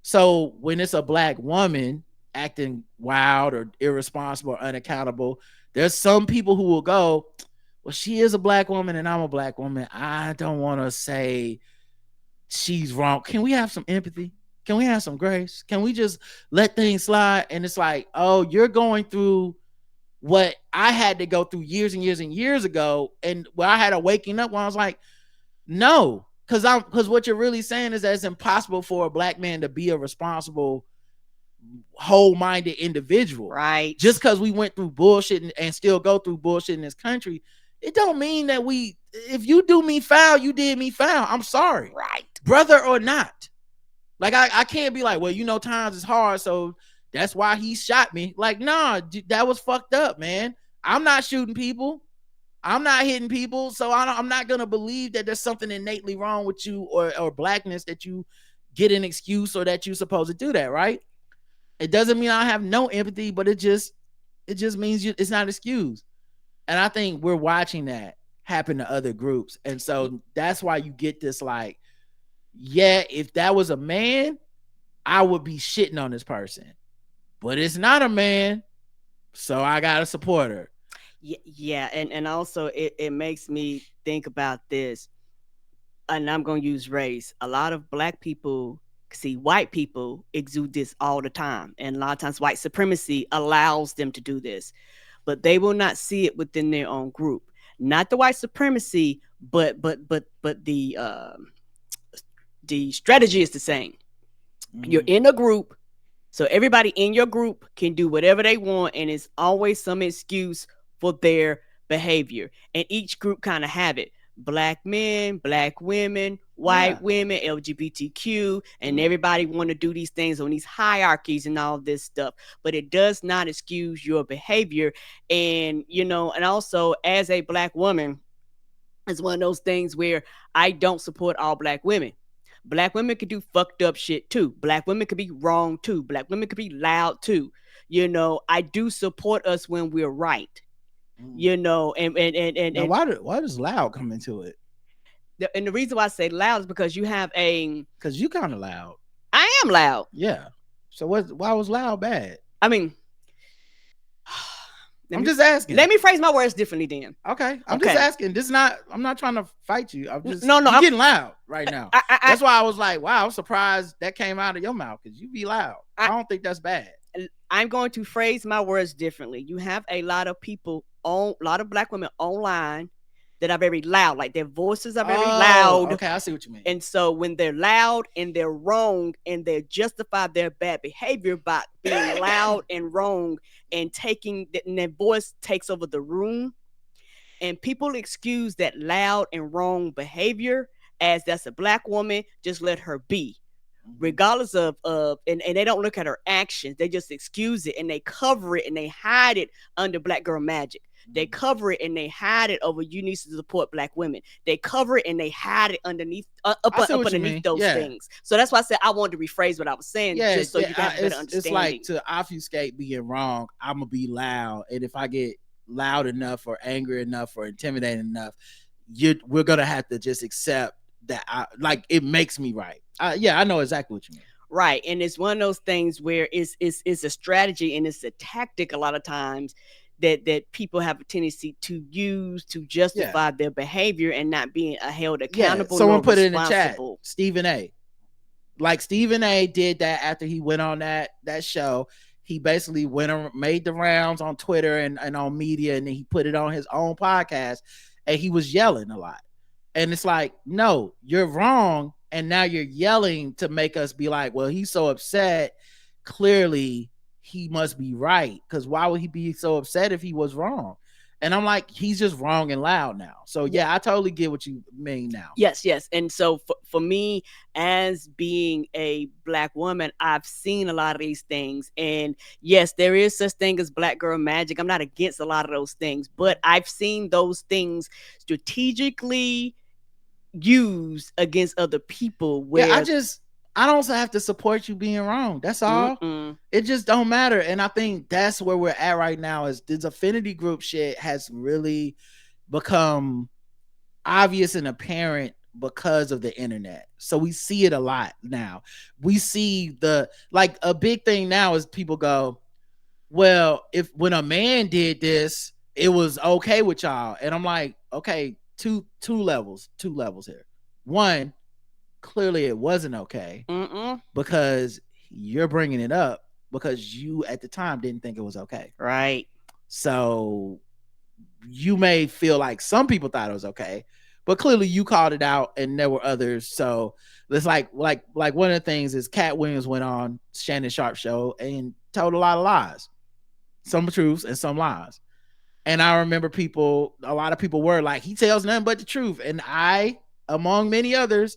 So when it's a black woman acting wild or irresponsible or unaccountable, there's some people who will go, well, she is a black woman and I'm a black woman. I don't want to say she's wrong. Can we have some empathy? Can we have some grace? Can we just let things slide? And it's like, oh, you're going through what I had to go through years and years and years ago. And where I had a waking up when I was like, no, because what you're really saying is that it's impossible for a black man to be a responsible, whole-minded individual.
Right.
Just because we went through bullshit and still go through bullshit in this country, it don't mean that if you do me foul, you did me foul. I'm sorry.
Right.
Brother or not. Like I can't be like, well, times is hard, so that's why he shot me. Like, nah, that was fucked up, man. I'm not shooting people. I'm not hitting people, so I'm not gonna believe that there's something innately wrong with you or blackness that you get an excuse or that you're supposed to do that, right? It doesn't mean I have no empathy, but it just means it's not excused. And I think we're watching that happen to other groups, and so that's why you get this like, yeah, if that was a man, I would be shitting on this person, but it's not a man, so I gotta support her.
Yeah, and also it makes me think about this, and I'm gonna use race. A lot of black people see white people exude this all the time, and a lot of times white supremacy allows them to do this, but they will not see it within their own group. Not the white supremacy, but the strategy is the same. You're in a group, so everybody in your group can do whatever they want, and it's always some excuse for their behavior. And each group kind of have it. Black men, black women, white women, LGBTQ, and everybody want to do these things on these hierarchies and all this stuff. But it does not excuse your behavior. And, and also as a black woman, it's one of those things where I don't support all black women. Black women could do fucked up shit too. Black women could be wrong too. Black women could be loud too. I do support us when we're right. And
now why does loud come into it?
And the reason why I say loud is because you have
because you kind of loud.
I am loud.
Yeah. So why was loud bad?
I mean,
I'm just asking.
Let me phrase my words differently then.
Okay. I'm just asking. I'm not trying to fight you. I'm just
I'm
getting loud right now. That's why I was like, wow, I'm surprised that came out of your mouth because you be loud. I don't think that's bad.
I'm going to phrase my words differently. You have a lot of people a lot of black women online that are very loud, like their voices are very loud.
Okay, I see what you mean.
And so when they're loud and they're wrong and they justify their bad behavior by being loud and wrong and and their voice takes over the room, and people excuse that loud and wrong behavior as that's a black woman, just let her be. Regardless of and they don't look at her actions, they just excuse it and they cover it and they hide it under black girl magic. They cover it and they hide it over you need to support black women. They cover it and they hide it underneath underneath those things. So that's why I said I wanted to rephrase what I was saying, just so you can have a better understanding.
It's like to obfuscate being wrong, I'm gonna be loud, and if I get loud enough or angry enough or intimidating enough, we're gonna have to just accept that it makes me right. I know exactly what you mean.
Right. And it's one of those things where it's a strategy and it's a tactic a lot of times that people have a tendency to use to justify their behavior and not being held accountable.
Someone put it in the chat. Stephen A. Like Stephen A. did that after he went on that show. He basically made the rounds on Twitter and on media, and then he put it on his own podcast, and he was yelling a lot. And it's like, no, you're wrong. And now you're yelling to make us be like, well, he's so upset. Clearly, he must be right. Because why would he be so upset if he was wrong? And I'm like, he's just wrong and loud now. So, yeah, I totally get what you mean now.
Yes. And so for me, as being a black woman, I've seen a lot of these things. And yes, there is such thing as black girl magic. I'm not against a lot of those things. But I've seen those things strategically used against other people where
I don't have to support you being wrong. That's all. It just don't matter. And I think that's where we're at right now is this affinity group shit has really become obvious and apparent because of the internet. So we see it a lot now. We see a big thing now is people go, well, when a man did this, it was okay with y'all. And I'm like, okay, two levels here. One, clearly it wasn't okay because you're bringing it up because you at the time didn't think it was okay.
Right. So
you may feel like some people thought it was okay, but clearly you called it out and there were others. So it's like one of the things is Cat Williams went on Shannon Sharp's show and told a lot of lies, some truths and some lies. And I remember a lot of people were like, he tells nothing but the truth. And I, among many others,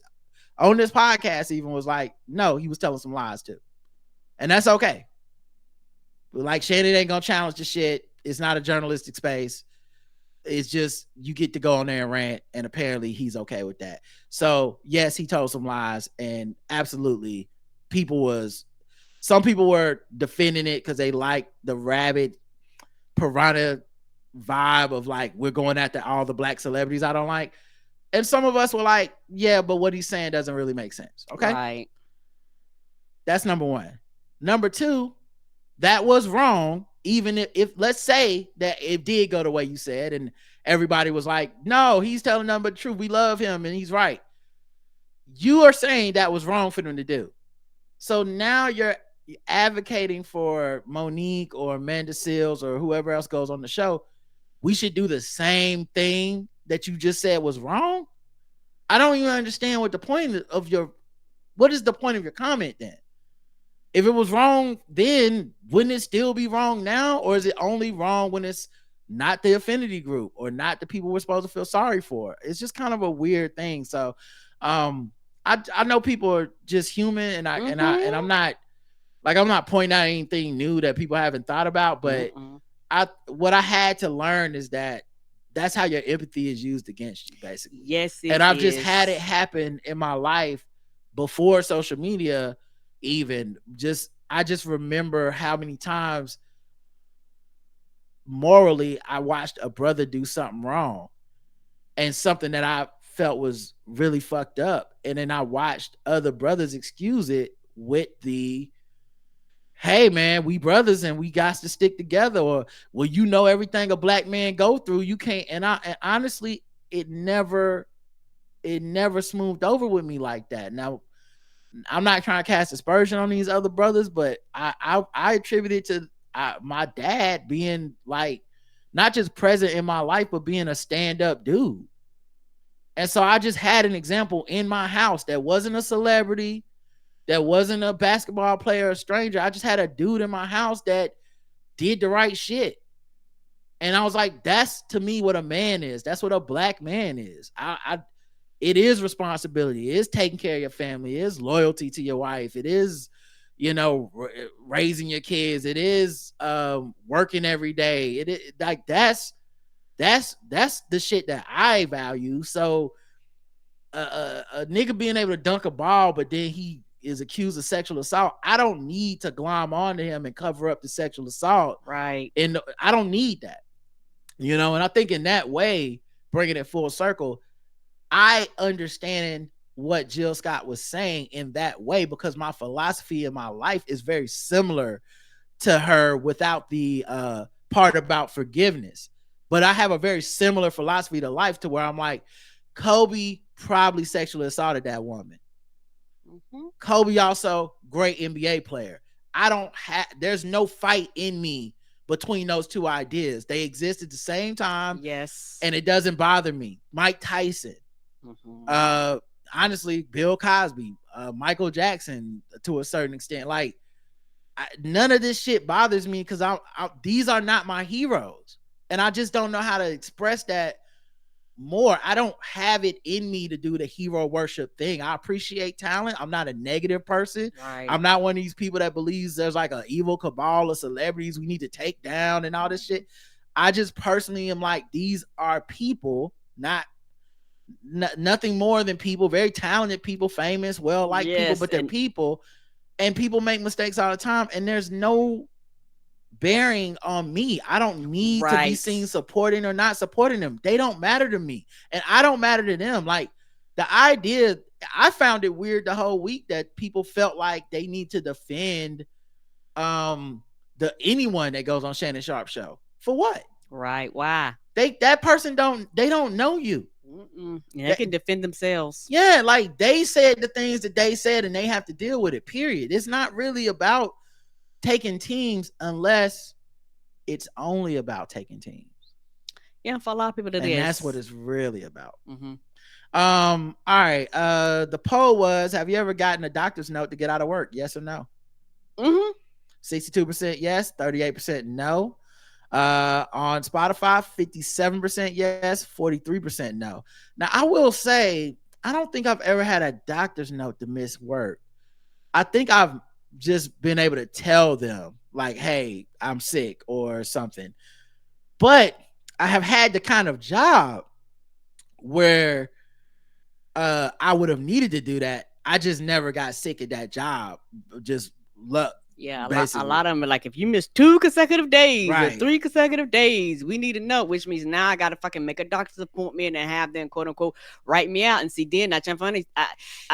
on this podcast even was like, no, he was telling some lies too. And that's okay. But like Shannon ain't gonna challenge the shit. It's not a journalistic space. It's just you get to go on there and rant, and apparently he's okay with that. So yes, he told some lies, and absolutely, some people were defending it because they like the rabid piranha vibe of like, we're going after all the black celebrities I don't like. And some of us were like, yeah, but what he's saying doesn't really make sense. Okay.
Right.
That's number one. Number two, that was wrong. Even if let's say that it did go the way you said, and everybody was like, no, he's telling them the truth. We love him and he's right. You are saying that was wrong for them to do. So now you're advocating for Monique or Amanda Seales or whoever else goes on the show. We should do the same thing that you just said was wrong. I don't even understand what the point of what is the point of your comment then? If it was wrong then, wouldn't it still be wrong now? Or is it only wrong when it's not the affinity group or not the people we're supposed to feel sorry for? It's just kind of a weird thing. So I know people are just human, and I'm not pointing out anything new that people haven't thought about, but what I had to learn is that that's how your empathy is used against you, basically.
Yes,
and I've just had it happen in my life before social media. Even I just remember how many times morally I watched a brother do something wrong and something that I felt was really fucked up, and then I watched other brothers excuse it with the, hey man, we brothers and we got to stick together, or well, you know, everything a black man go through, you can't. And honestly, it never smoothed over with me like that. Now, I'm not trying to cast aspersion on these other brothers, but I attribute it to my dad being like not just present in my life, but being a stand-up dude. And so I just had an example in my house that wasn't a celebrity, that wasn't a basketball player or a stranger. I just had a dude in my house that did the right shit. And I was like, that's to me what a man is. That's what a black man is. It is responsibility. It is taking care of your family. It is loyalty to your wife. It is, raising your kids. It is working every day. It is like that's the shit that I value. So a nigga being able to dunk a ball, but then he is accused of sexual assault, I don't need to glom onto him and cover up the sexual assault.
Right.
And I don't need that. And I think in that way, bringing it full circle, I understand what Jill Scott was saying in that way, because my philosophy in my life is very similar to her without the part about forgiveness. But I have a very similar philosophy to life to where I'm like, Kobe probably sexually assaulted that woman. Mm-hmm. Kobe also great NBA player. There's no fight in me between those two ideas. They exist at the same time.
Yes.
And it doesn't bother me. Mike Tyson. Mm-hmm. Honestly, Bill Cosby, Michael Jackson to a certain extent. Like, none of this shit bothers me because these are not my heroes. And I just don't know how to express that more. I don't have it in me to do the hero worship thing. I appreciate talent. I'm not a negative person. Right. I'm not one of these people that believes there's like an evil cabal of celebrities we need to take down and all this shit. I just personally am like, these are people, nothing more than people, very talented people, famous, well-liked people, but they're people, and people make mistakes all the time, and there's no bearing on me. I don't need to be seen supporting or not supporting them. They don't matter to me, and I don't matter to them. Like, the idea, I found it weird the whole week that people felt like they need to defend anyone that goes on Shannon Sharp's show. For what?
Right. Why?
That person don't know you.
Yeah, they can defend themselves.
Yeah, like, they said the things that they said and they have to deal with it, period. It's not really about taking teams unless it's only about taking teams.
Yeah, for a lot of people
and that's what it's really about. Mm-hmm. All right. The poll was, have you ever gotten a doctor's note to get out of work? Yes or no? 62% yes, 38% no. On Spotify, 57% yes, 43% no. Now, I will say, I don't think I've ever had a doctor's note to miss work. I think I've just been able to tell them like, hey, I'm sick or something. But I have had the kind of job where I would have needed to do that. I just never got sick at that job. Just luck.
Yeah, a
basically.
lot of them are like, if you miss 2 consecutive days or
Right.
3 consecutive days, we need to know, which means now I got to fucking make a doctor's appointment and have them, quote unquote, write me out. And see, then that's funny.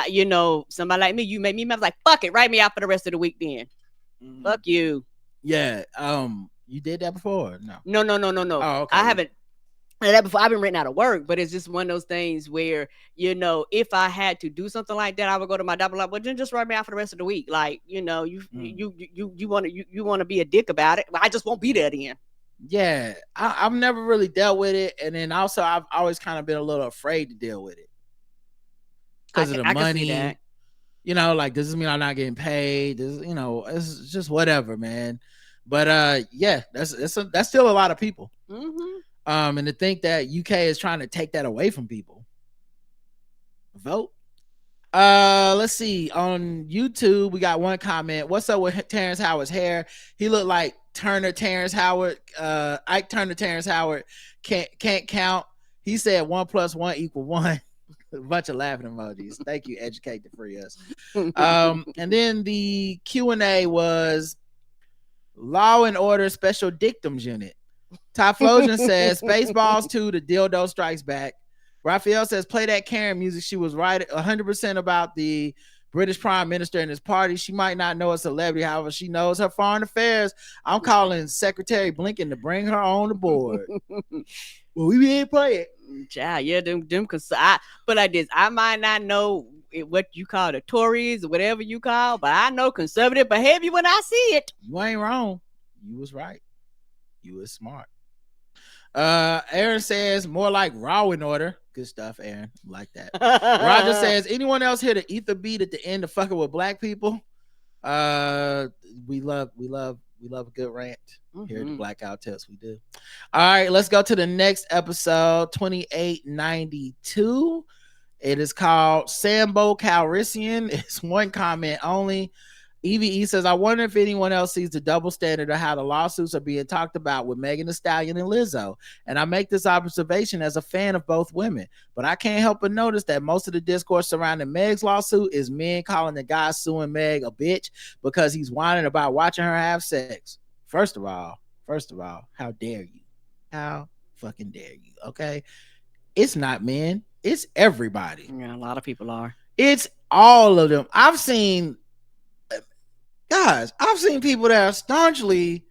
You know, somebody like me, you make me mad, like, fuck it, write me out for the rest of the week then. Fuck you.
Yeah. You did that before? No.
No.
Oh, okay.
I haven't. That before. I've been written out of work, but it's just one of those things where, you know, if I had to do something like that, I would go to my doctor like, well, then just write me out for the rest of the week. Like, you know, you want to be a dick about it. I just won't be there then.
Yeah, I've never really dealt with it, and then also I've always kind of been a little afraid to deal with it because of the money. You know, like, does this mean I'm not getting paid? You know, it's just whatever, man. But yeah, that's still a lot of people.
Mm-hmm.
And to think that UK is trying to take that away from people. Vote. Let's see. On YouTube, we got one comment. What's up with Terrence Howard's hair? He looked like Terrence Howard. Ike Turner Terrence Howard can't count. He said 1 + 1 = 1. A bunch of laughing emojis. Thank you, Educate to Free Us. And then the Q&A was Law and Order Special Dictums Unit. Typhlosion says Spaceballs 2, The Dildo Strikes Back. Raphael says play that Karen music. She was right 100% about the British Prime Minister and his party. She might not know a celebrity, however, she knows her foreign affairs. I'm calling Secretary Blinken to bring her on the board. Well, we didn't play it.
Child, yeah, them but like this, I might not know what you call the Tories or whatever you call, but I know conservative behavior when I see it.
You ain't wrong. You was right. You was smart. Aaron says more like Raw and Order. Good stuff, Aaron. Like that. Roger says, anyone else hear the ether beat at the end of fucking with black people? We love a good rant. Here at the Blackout Tips, we do. All right, let's go to the next episode, 2892. It is called Sambo Calrissian. It's one comment only. EVE says, I wonder if anyone else sees the double standard of how the lawsuits are being talked about with Megan Thee Stallion and Lizzo. And I make this observation as a fan of both women, but I can't help but notice that most of the discourse surrounding Meg's lawsuit is men calling the guy suing Meg a bitch because he's whining about watching her have sex. First of all, how dare you? How fucking dare you? Okay. It's not men. It's everybody.
Yeah, a lot of people are.
It's all of them. I've seen people that are staunchly,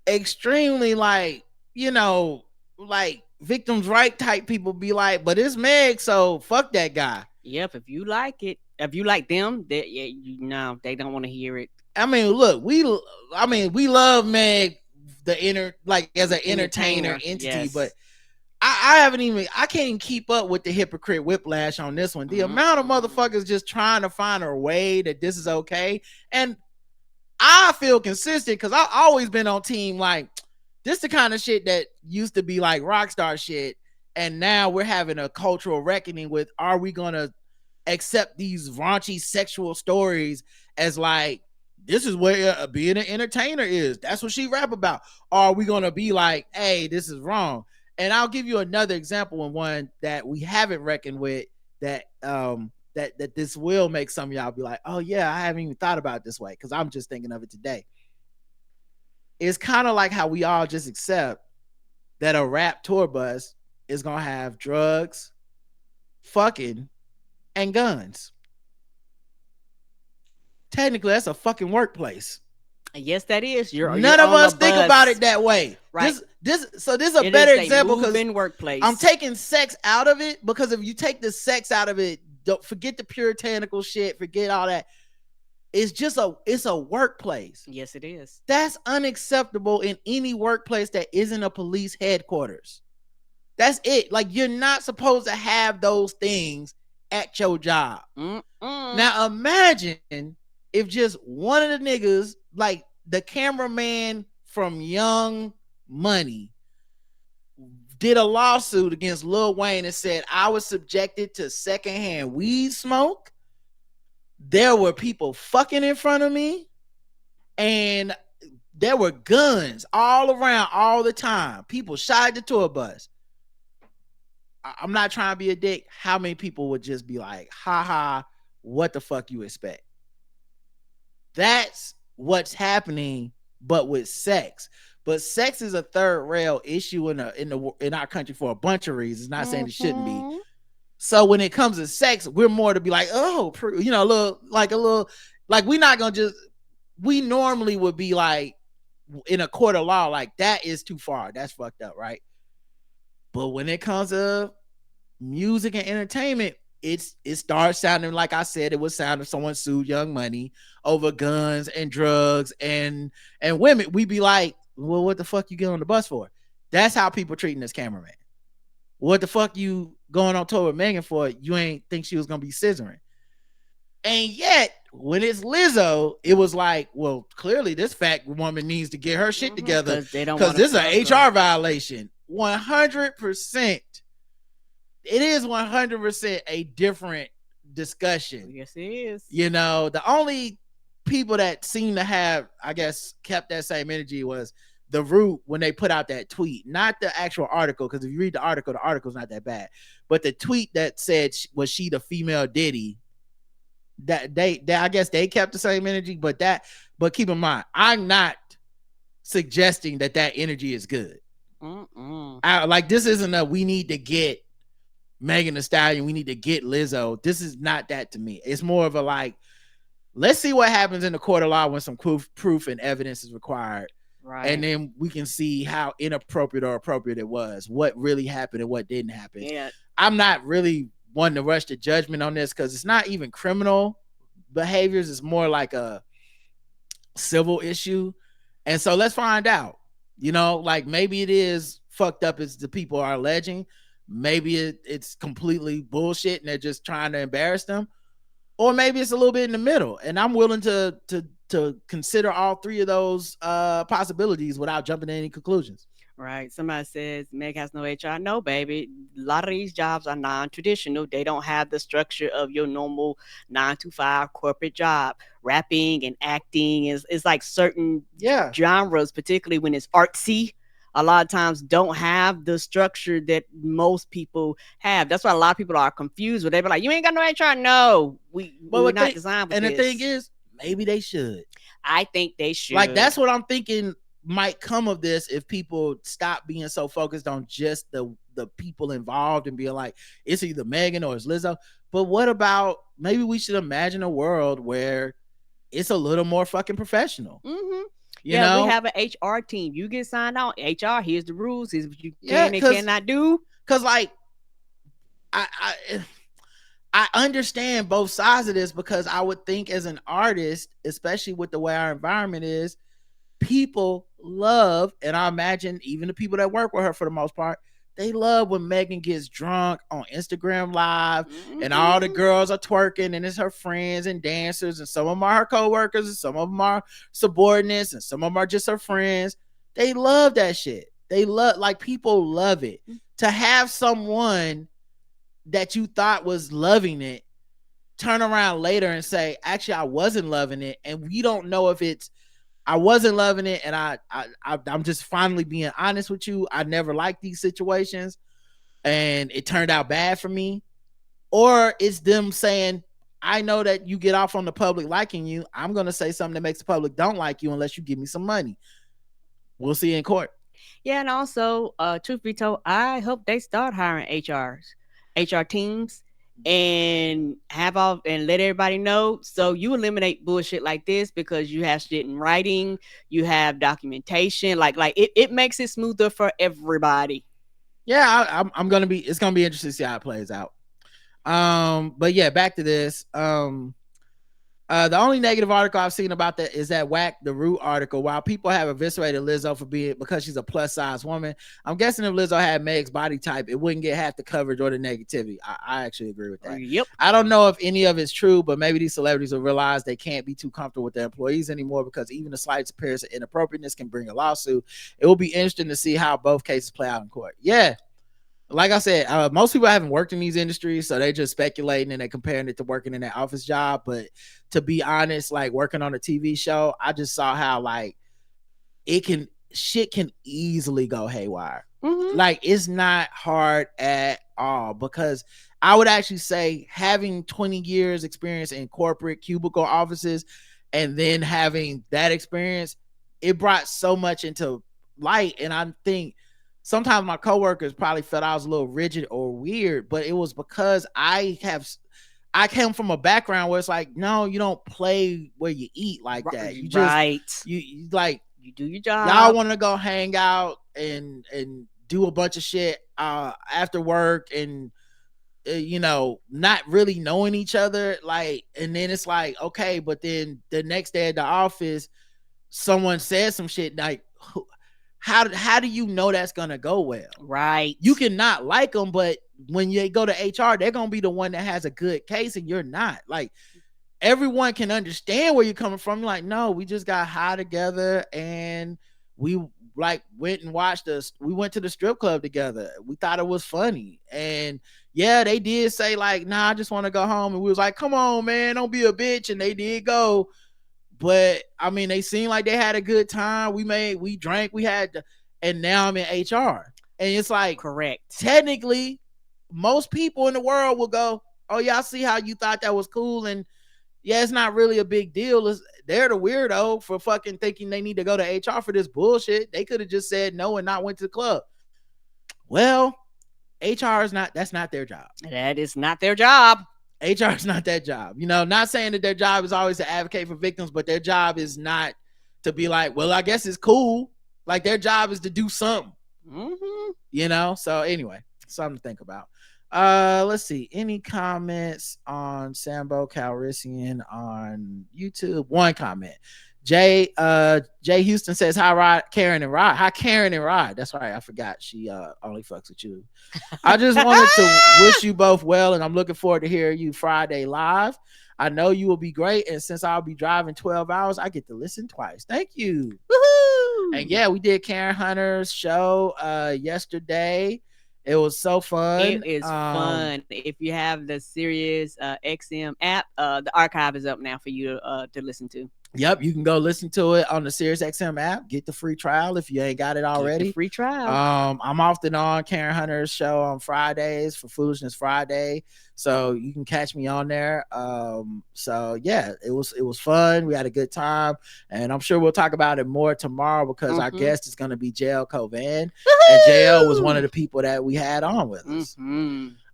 extremely like, you know, like victims' right type people be like, but it's Meg, so fuck that guy.
Yep, if you like it, if you like them, they don't want to hear it.
I mean, look, we love Meg, as an entertainer entity, yes. But I can't even keep up with the hypocrite whiplash on this one. The amount of motherfuckers just trying to find a way that this is okay. And I feel consistent because I've always been on team like this the kind of shit that used to be like rock star shit. And now we're having a cultural reckoning with, are we going to accept these raunchy sexual stories as like, this is where being an entertainer is. That's what she rap about. Or are we going to be like, hey, this is wrong? And I'll give you another example, and one that we haven't reckoned with that that this will make some of y'all be like, oh yeah, I haven't even thought about it this way because I'm just thinking of it today. It's kind of like how we all just accept that a rap tour bus is going to have drugs, fucking, and guns. Technically, that's a fucking workplace.
Yes, that is.
None of us think about it that way. Right. This is a better example because
workplace.
I'm taking sex out of it, because if you take the sex out of it, don't forget the puritanical shit, forget all that. It's a workplace.
Yes, it is.
That's unacceptable in any workplace that isn't a police headquarters. That's it. Like, you're not supposed to have those things at your job. Now imagine if just one of the niggas, like the cameraman from Young Money, did a lawsuit against Lil Wayne and said I was subjected to secondhand weed smoke. There were people fucking in front of me, and there were guns all around all the time. People shot at the tour bus. I'm not trying to be a dick. How many people would just be like, ha ha, what the fuck you expect? That's what's happening, but with sex. But sex is a third rail issue in our country for a bunch of reasons. Not saying it shouldn't be. So when it comes to sex, we're more to be like, oh, you know, a little, like we're not gonna just. We normally would be like in a court of law, like that is too far. That's fucked up, right? But when it comes to music and entertainment, it starts sounding like I said it would sound if someone sued Young Money over guns and drugs and women. We'd be like, well, what the fuck you get on the bus for? That's how people treating this cameraman. What the fuck you going on tour with Megan for? You ain't think she was gonna be scissoring. And yet, when it's Lizzo, it was like, well, clearly this fat woman needs to get her shit together because this is an HR violation. 100%. It is 100% a different discussion.
Yes, it is.
You know, the only people that seem to have, I guess, kept that same energy was The Root when they put out that tweet, not the actual article, because if you read the article's not that bad, but the tweet that said, was she the female Diddy? That they I guess they kept the same energy, but keep in mind, I'm not suggesting that energy is good. Like this isn't a we need to get Megan Thee Stallion, we need to get Lizzo. This is not that to me. It's more of a like, let's see what happens in the court of law when some proof and evidence is required. Right. And then we can see how inappropriate or appropriate it was, what really happened and what didn't happen. Yeah. I'm not really wanting to rush to judgment on this because it's not even criminal behaviors. It's more like a civil issue. And so let's find out, you know, like maybe it is fucked up as the people are alleging. Maybe it's completely bullshit and they're just trying to embarrass them. Or maybe it's a little bit in the middle. And I'm willing to consider all three of those possibilities without jumping to any conclusions.
Right. Somebody says Meg has no HR. No, baby. A lot of these jobs are non-traditional. They don't have the structure of your normal 9-to-5 corporate job. Rapping and acting is like certain genres, particularly when it's artsy. A lot of times don't have the structure that most people have. That's why a lot of people are confused. They be like, you ain't got no HR. No, we're not designed for this.
And the thing is, maybe they should.
I think they should.
Like, that's what I'm thinking might come of this if people stop being so focused on just the people involved and being like, it's either Megan or it's Lizzo. But what about maybe we should imagine a world where it's a little more fucking professional.
Mm-hmm. You know? We have an HR team. You get signed on. HR, here's the rules. Here's what you can and cannot do.
Because, like, I understand both sides of this because I would think as an artist, especially with the way our environment is, people love, and I imagine even the people that work with her for the most part, they love when Megan gets drunk on Instagram Live and all the girls are twerking and it's her friends and dancers and some of them are her coworkers and some of them are subordinates and some of them are just her friends. They love that shit. They love, like, people love it. To have someone that you thought was loving it turn around later and say, actually, I wasn't loving it. And we don't know if it's, I wasn't loving it, and I'm just finally being honest with you. I never liked these situations, and it turned out bad for me. Or it's them saying, I know that you get off on the public liking you. I'm going to say something that makes the public don't like you unless you give me some money. We'll see in court.
Yeah, and also, truth be told, I hope they start hiring HR teams, and let everybody know, so you eliminate bullshit like this because you have shit in writing, you have documentation, like it makes it smoother for everybody.
Yeah, it's gonna be interesting to see how it plays out. But yeah, back to this. The only negative article I've seen about that is that Whack the Root article. While people have eviscerated Lizzo because she's a plus size woman, I'm guessing if Lizzo had Meg's body type, it wouldn't get half the coverage or the negativity. I actually agree with that.
Yep.
I don't know if any of it's true, but maybe these celebrities will realize they can't be too comfortable with their employees anymore because even the slightest appearance of inappropriateness can bring a lawsuit. It will be interesting to see how both cases play out in court. Yeah. like I said, most people haven't worked in these industries, so they just speculating and they comparing it to working in that office job. But to be honest, like working on a TV show, I just saw how like shit can easily go haywire. Like it's not hard at all, because I would actually say having 20 years experience in corporate cubicle offices and then having that experience, it brought so much into light. And I think sometimes my coworkers probably felt I was a little rigid or weird, but it was because I came from a background where it's like, no, you don't play where you eat like that. You just you like
you do your job.
Y'all want to go hang out and do a bunch of shit after work and you know, not really knowing each other, like, and then it's like, okay, but then the next day at the office someone says some shit like, how do you know that's gonna go well?
Right.
You can not like them, but when you go to HR, they're gonna be the one that has a good case and you're not. Like, everyone can understand where you're coming from. You're like, no, we just got high together and we like went to the strip club together. We thought it was funny. And yeah, they did say like, nah, I just want to go home. And we was like, come on, man, don't be a bitch. And they did go. But I mean, they seemed like they had a good time. We drank, and now I'm in HR. And it's like,
correct.
Technically, most people in the world will go, oh yeah, I see how you thought that was cool. And yeah, it's not really a big deal. They're the weirdo for fucking thinking they need to go to HR for this bullshit. They could have just said no and not went to the club. Well, that's not their job.
That is not their job.
HR is not that job. You know, not saying that their job is always to advocate for victims, but their job is not to be like, well, I guess it's cool. Like, their job is to do something. You know? So anyway, something to think about. Let's see. Any comments on Sambo Calrissian on YouTube? One comment. Jay Houston says, hi Rod, Karen and Rod. Hi Karen and Rod. That's right, I forgot she only fucks with you. I just wanted to wish you both well, and I'm looking forward to hearing you Friday live. I know you will be great, and since I'll be driving 12 hours, I get to listen twice. Thank you. Woohoo! And yeah, we did Karen Hunter's show yesterday. It was so fun.
It is fun. If you have the Sirius XM app, the archive is up now for you to listen to.
Yep, you can go listen to it on the SiriusXM app. Get the free trial if you ain't got it already.
Free trial.
I'm often on Karen Hunter's show on Fridays for Foolishness Friday, so you can catch me on there. So yeah, it was fun. We had a good time, and I'm sure we'll talk about it more tomorrow because our guest is going to be JL Covan, and JL was one of the people that we had on with us.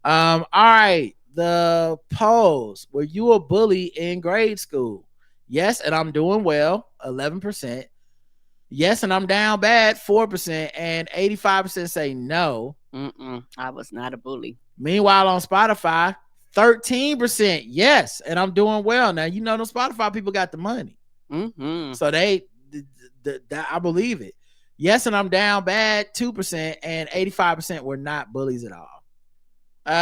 All right, the polls. Were you a bully in grade school? Yes, and I'm doing well, 11%. Yes, and I'm down bad, 4%. And 85% say no.
I was not a bully.
Meanwhile, on Spotify, 13% yes, and I'm doing well. Now, you know, the Spotify people got the money. So I believe it. Yes, and I'm down bad, 2%. And 85% were not bullies at all.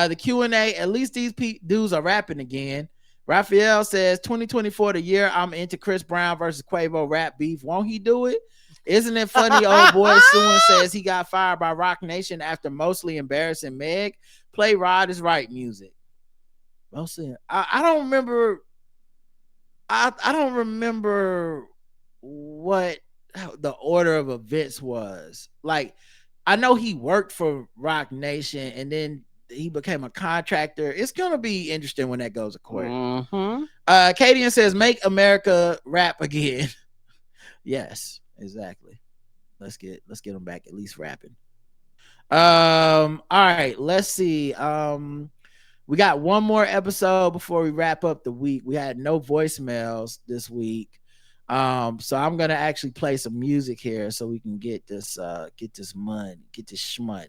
The Q&A, at least these dudes are rapping again. Raphael says 2024 the year I'm into Chris Brown versus Quavo rap beef. Won't he do it? Isn't it funny? Old boy Suin says he got fired by Rock Nation after mostly embarrassing Meg. Play Rod is Right music. Mostly, I don't remember. I don't remember what the order of events was. Like, I know he worked for Rock Nation and then he became a contractor. It's gonna be interesting when that goes to court. Kadian says, make America rap again. Yes, exactly. Let's get them back at least rapping. All right, let's see. We got one more episode before we wrap up the week. We had no voicemails this week. So I'm gonna actually play some music here so we can get this money, get this shmoney.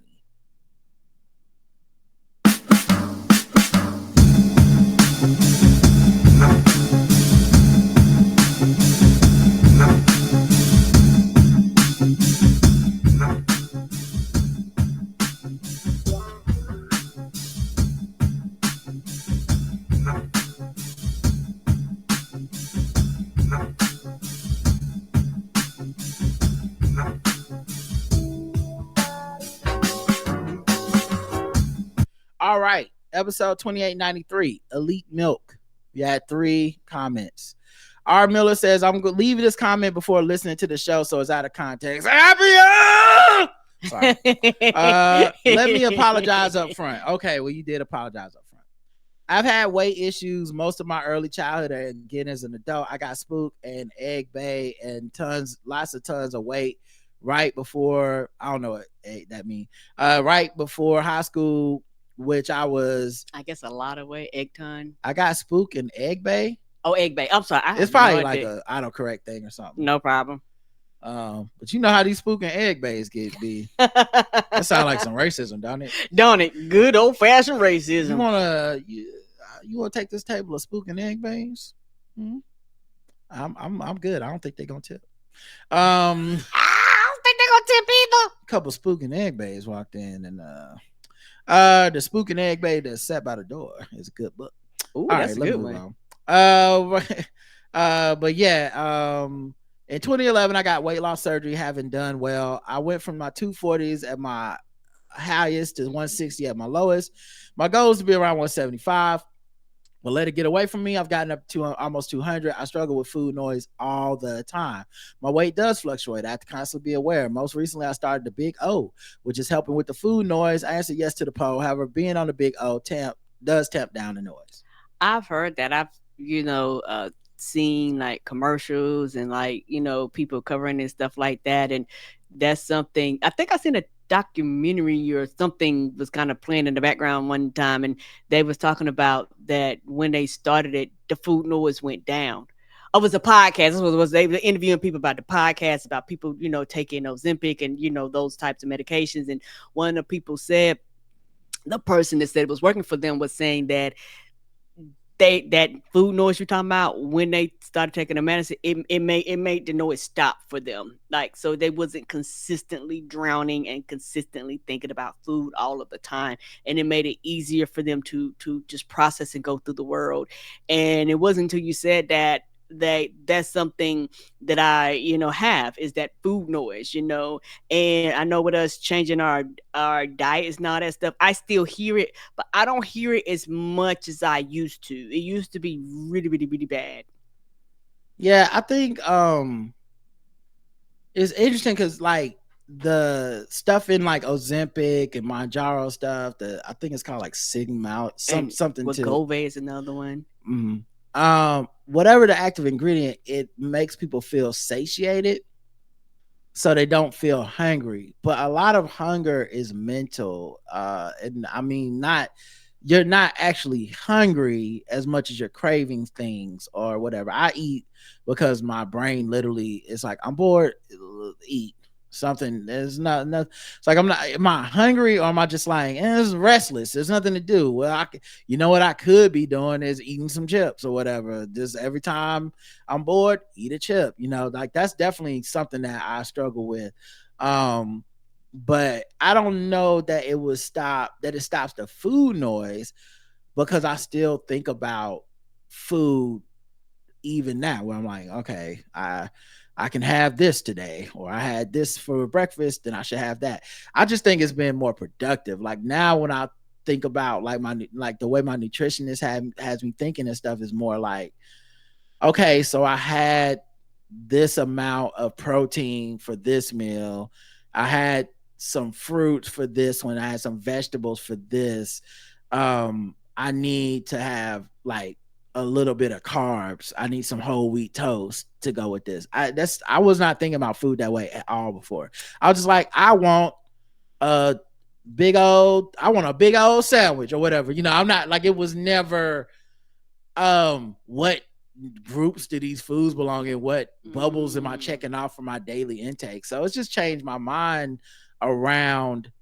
episode 2893, Elite Milk. You had 3 comments. R. Miller says, I'm going to leave this comment before listening to the show, so it's out of context. Happy! Sorry. Let me apologize up front. Okay, well, you did apologize up front. I've had weight issues most of my early childhood, and again, as an adult, I got Spook and Egg Bay and lots of tons of weight right before, I don't know what that means, right before high school, which I
guess a lot of weight, egg ton.
I got Spook and Egg Bay.
Oh, Egg Bay. I'm sorry.
It's probably like a autocorrect thing or something.
No problem.
But you know how these Spook and Egg Bays get be. That sounds like some racism, don't it?
Don't it? Good old fashioned racism.
You wanna take this table of Spook and Egg Bays? Hmm? I'm good. I don't think they're gonna tip.
I don't think they're gonna tip either.
A couple Spook and Egg Bays walked in, and the Spook and Egg Bay that's sat by the door is a good book.
Ooh, that's a good one.
But yeah, in 2011, I got weight loss surgery, having done well. I went from my 240s at my highest to 160 at my lowest. My goal is to be around 175, but let it get away from me. I've gotten up to almost 200. I struggle with food noise all the time. My weight does fluctuate. I have to constantly be aware. Most recently, I started the Big O, which is helping with the food noise. I answered yes to the poll. However, being on the Big O does tamp down the noise.
I've heard that. I've seen like commercials and like people covering and stuff like that, and that's something. I think I seen a documentary or something was kind of playing in the background one time, and they was talking about that when they started it, the food noise went down. Oh, it was a podcast. This was they were interviewing people about the podcast, about people taking Ozempic and those types of medications, and one of the people said, the person that said it was working for them was saying that that food noise you're talking about, when they started taking the medicine, it made the noise stop for them. Like, so they wasn't consistently drowning and consistently thinking about food all of the time. And it made it easier for them to just process and go through the world. And it wasn't until you said that that's something that I have, is that food noise, and I know with us changing our diets and all that stuff, I still hear it, but I don't hear it as much as I used to. It used to be really, really, really bad.
Yeah, I think it's interesting because like the stuff in like Ozempic and Mounjaro stuff, I think it's called like Sigma something
with
too.
Gove is another one.
Mm-hmm. Whatever the active ingredient, it makes people feel satiated, so they don't feel hungry. But a lot of hunger is mental, and I mean, you're not actually hungry as much as you're craving things or whatever. I eat because my brain literally is like, I'm bored, eat something. There's not it's like am I hungry, or am I just like it's restless, there's nothing to do? Well, what I could be doing is eating some chips or whatever. Just every time I'm bored, eat a chip. Like that's definitely something that I struggle with. But I don't know that it stops the food noise, because I still think about food even now, where I'm like, okay, I can have this today, or I had this for breakfast, then I should have that. I just think it's been more productive. Like now when I think about like the way my nutritionist has me thinking and stuff, is more like, okay, so I had this amount of protein for this meal. I had some fruit for this one. I had some vegetables for this. I need to have like a little bit of carbs. I need some whole wheat toast to go with this. I was not thinking about food that way at all before. I was just like, I want a big old sandwich or whatever. I'm not like, it was never what groups do these foods belong in, what bubbles am I checking off for my daily intake. So it's just changed my mind around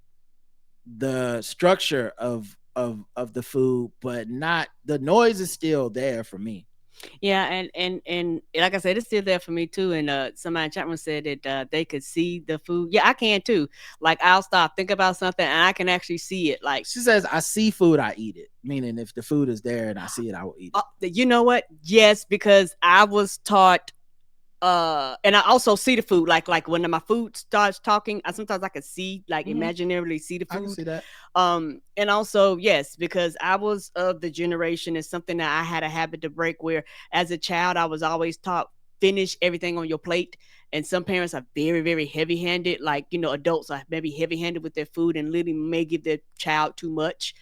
the structure of the food, but not the noise is still there for me.
Yeah, and like I said, it's still there for me too. And somebody in chat room said that they could see the food. Yeah, I can too. Like I'll stop, think about something, and I can actually see it. Like
she says, I see food, I eat it. Meaning, if the food is there and I see it, I will eat it.
You know what? Yes, because I was taught And I also see the food. Like when my food starts talking, sometimes I can see, like, imaginarily see the
I can
food.
see that.
And also, yes, because I was of the generation, it's something that I had a habit to break, where as a child I was always taught, finish everything on your plate. And some parents are very, very heavy handed, like, adults are maybe heavy handed with their food and literally may give their child too much.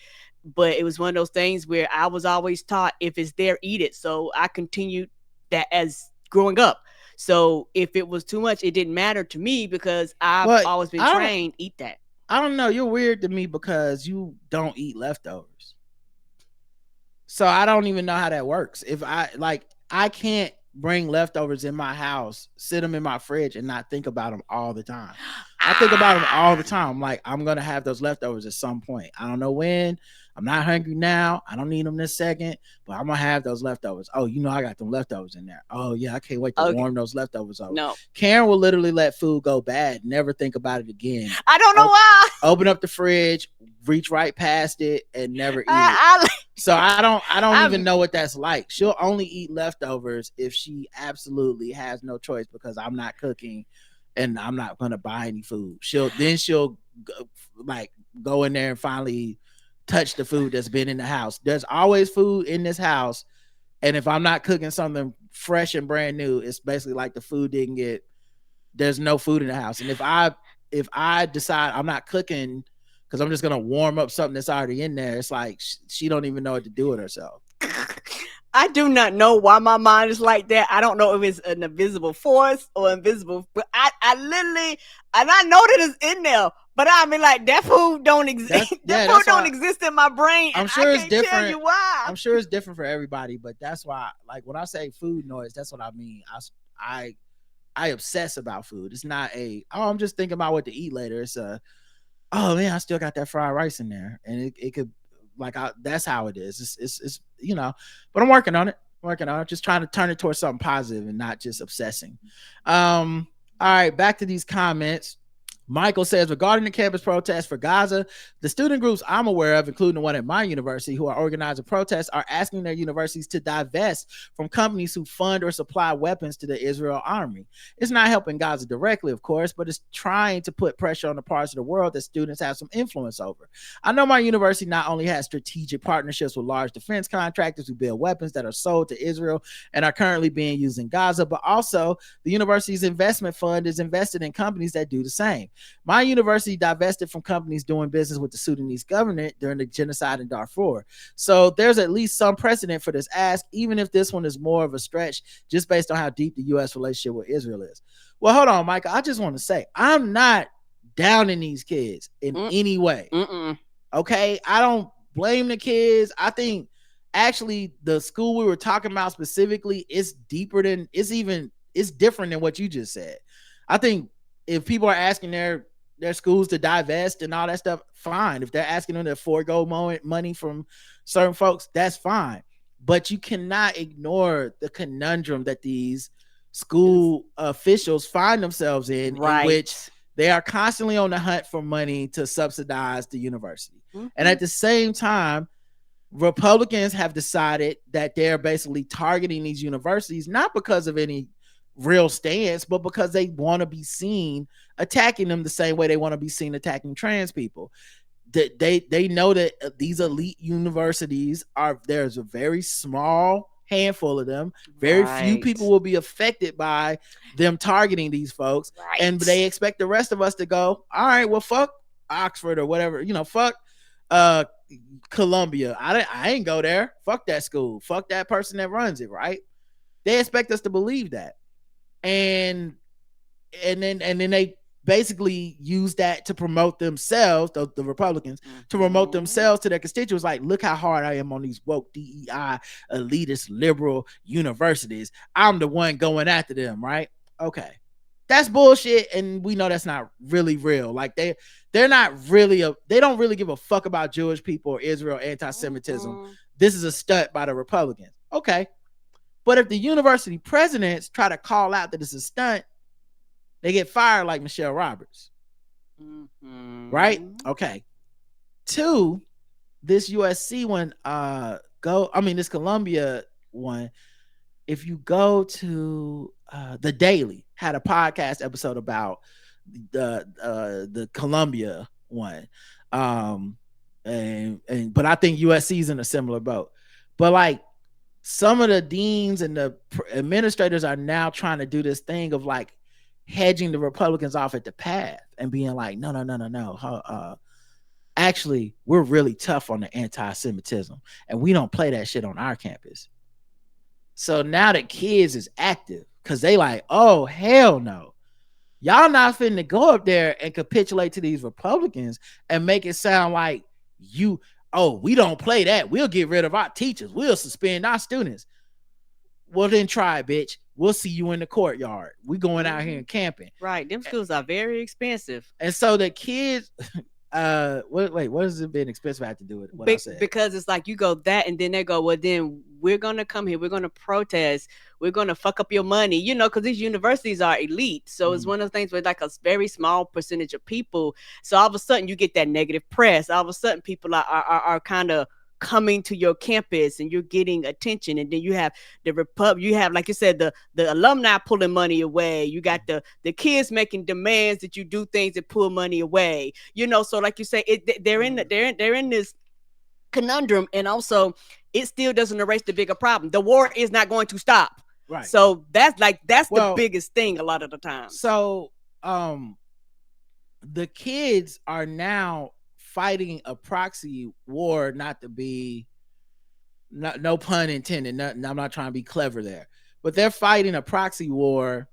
But it was one of those things where I was always taught, if it's there, eat it. So I continued that as growing up. So if it was too much, it didn't matter to me, because I've
But
always been
I don't
trained, eat that.
I don't know. You're weird to me because you don't eat leftovers. So I don't even know how that works. If I can't bring leftovers in my house, sit them in my fridge, and not think about them all the time. I think about them all the time. Like, I'm gonna have those leftovers at some point. I don't know when. I'm not hungry now. I don't need them this second, but I'm gonna have those leftovers. Oh, I got them leftovers in there. Oh yeah, I can't wait to warm those leftovers over.
No,
Karen will literally let food go bad, never think about it again.
I don't know why.
Open up the fridge, reach right past it, and never eat it. So I don't even know what that's like. She'll only eat leftovers if she absolutely has no choice, because I'm not cooking and I'm not gonna buy any food. She'll go in there and finally touch the food that's been in the house. There's always food in this house, and if I'm not cooking something fresh and brand new, it's basically like the food didn't get. There's no food in the house, and if I decide I'm not cooking because I'm just gonna warm up something that's already in there, it's like she don't even know what to do with herself.
I do not know why my mind is like that. I don't know if it's an invisible force or invisible, but I literally, and I know that it's in there, but I mean, like, that food don't exist. That food don't exist in my brain.
I'm sure it's different.
Tell you why.
I'm sure it's different for everybody, but that's why, like, when I say food noise, that's what I mean. I obsess about food. It's not I'm just thinking about what to eat later. It's oh man, I still got that fried rice in there, and it could, like, that's how it is. It's but I'm working on it. Just trying to turn it towards something positive and not just obsessing. All right, back to these comments. Michael says, regarding the campus protest for Gaza, the student groups I'm aware of, including the one at my university, who are organizing protests, are asking their universities to divest from companies who fund or supply weapons to the Israel army. It's not helping Gaza directly, of course, but it's trying to put pressure on the parts of the world that students have some influence over. I know my university not only has strategic partnerships with large defense contractors who build weapons that are sold to Israel and are currently being used in Gaza, but also the university's investment fund is invested in companies that do the same. My university divested from companies doing business with the Sudanese government during the genocide in Darfur. So there's at least some precedent for this ask, even if this one is more of a stretch, just based on how deep the U.S. relationship with Israel is. Well, hold on, Michael. I just want to say, I'm not downing these kids in any way. Okay? I don't blame the kids. I think actually the school we were talking about specifically is deeper than, it's different than what you just said. I think if people are asking their schools to divest and all that stuff, fine. If they're asking them to forego money from certain folks, that's fine. But you cannot ignore the conundrum that these school officials find themselves in which they are constantly on the hunt for money to subsidize the university. And at the same time, Republicans have decided that they're basically targeting these universities, not because of any real stance, but because they want to be seen attacking them the same way they want to be seen attacking trans people. They know that these elite universities there's a very small handful of them. Very few people will be affected by them targeting these folks. And they expect the rest of us to go, all right, well, fuck Oxford or whatever, fuck Columbia. I ain't go there. Fuck that school. Fuck that person that runs it, right? They expect us to believe that. And then they basically use that to promote themselves, the Republicans, to promote themselves to their constituents. Like, look how hard I am on these woke DEI elitist liberal universities. I'm the one going after them, right? Okay, that's bullshit, and we know that's not really real. Like, they're not really they don't really give a fuck about Jewish people or Israel anti-Semitism. This is a stunt by the Republicans. Okay. But if the university presidents try to call out that it's a stunt, they get fired like Michelle Roberts. Right? Okay. 2, this USC one, this Columbia one, if you go to The Daily had a podcast episode about the Columbia one. But I think USC's in a similar boat. But like some of the deans and the administrators are now trying to do this thing of like hedging the Republicans off at the path and being like, no. Actually, we're really tough on the anti-Semitism and we don't play that shit on our campus. So now the kids is active because they like, oh, hell no. Y'all not finna go up there and capitulate to these Republicans and make it sound like we don't play that. We'll get rid of our teachers. We'll suspend our students. Well, then try it, bitch. We'll see you in the courtyard. We going out here and camping.
Right. Them schools are very expensive.
And so the kids... what does it being expensive have to do with what I said?
Because it's like you go that and then they go, well, then we're gonna come here, we're gonna protest, we're gonna fuck up your money, because these universities are elite. So it's one of the things where like a very small percentage of people. So all of a sudden you get that negative press. All of a sudden people are kind of coming to your campus and you're getting attention, and then you have you have, like you said, the alumni pulling money away. You got the kids making demands that you do things that pull money away, so like you say, they're in this conundrum, and also it still doesn't erase the bigger problem. The war is not going to stop,
right?
So that's the biggest thing a lot of the time.
So the kids are now fighting a proxy war, not to be, no pun intended. I'm not trying to be clever there, but they're fighting a proxy war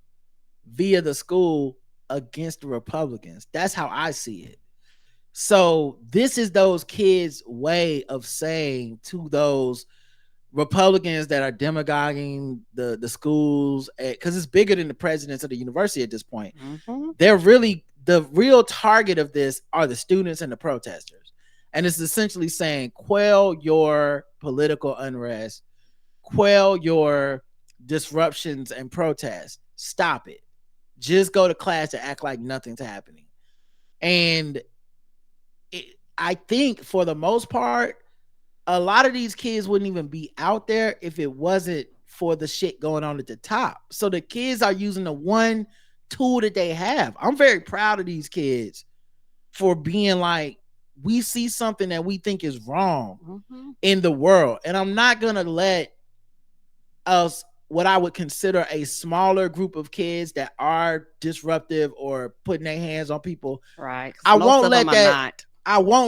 via the school against the Republicans. That's how I see it. So this is those kids' way of saying to those Republicans that are demagoguing the schools, because it's bigger than the presidents of the university at this point. They're really, the real target of this are the students and the protesters. And it's essentially saying, quell your political unrest, quell your disruptions and protests, stop it. Just go to class and act like nothing's happening. And I think for the most part, a lot of these kids wouldn't even be out there if it wasn't for the shit going on at the top. So the kids are using the one tool that they have. I'm very proud of these kids for being like, we see something that we think is wrong in the world, and I'm not gonna let us, what I would consider a smaller group of kids that are disruptive or putting their hands on people,
right?
I won't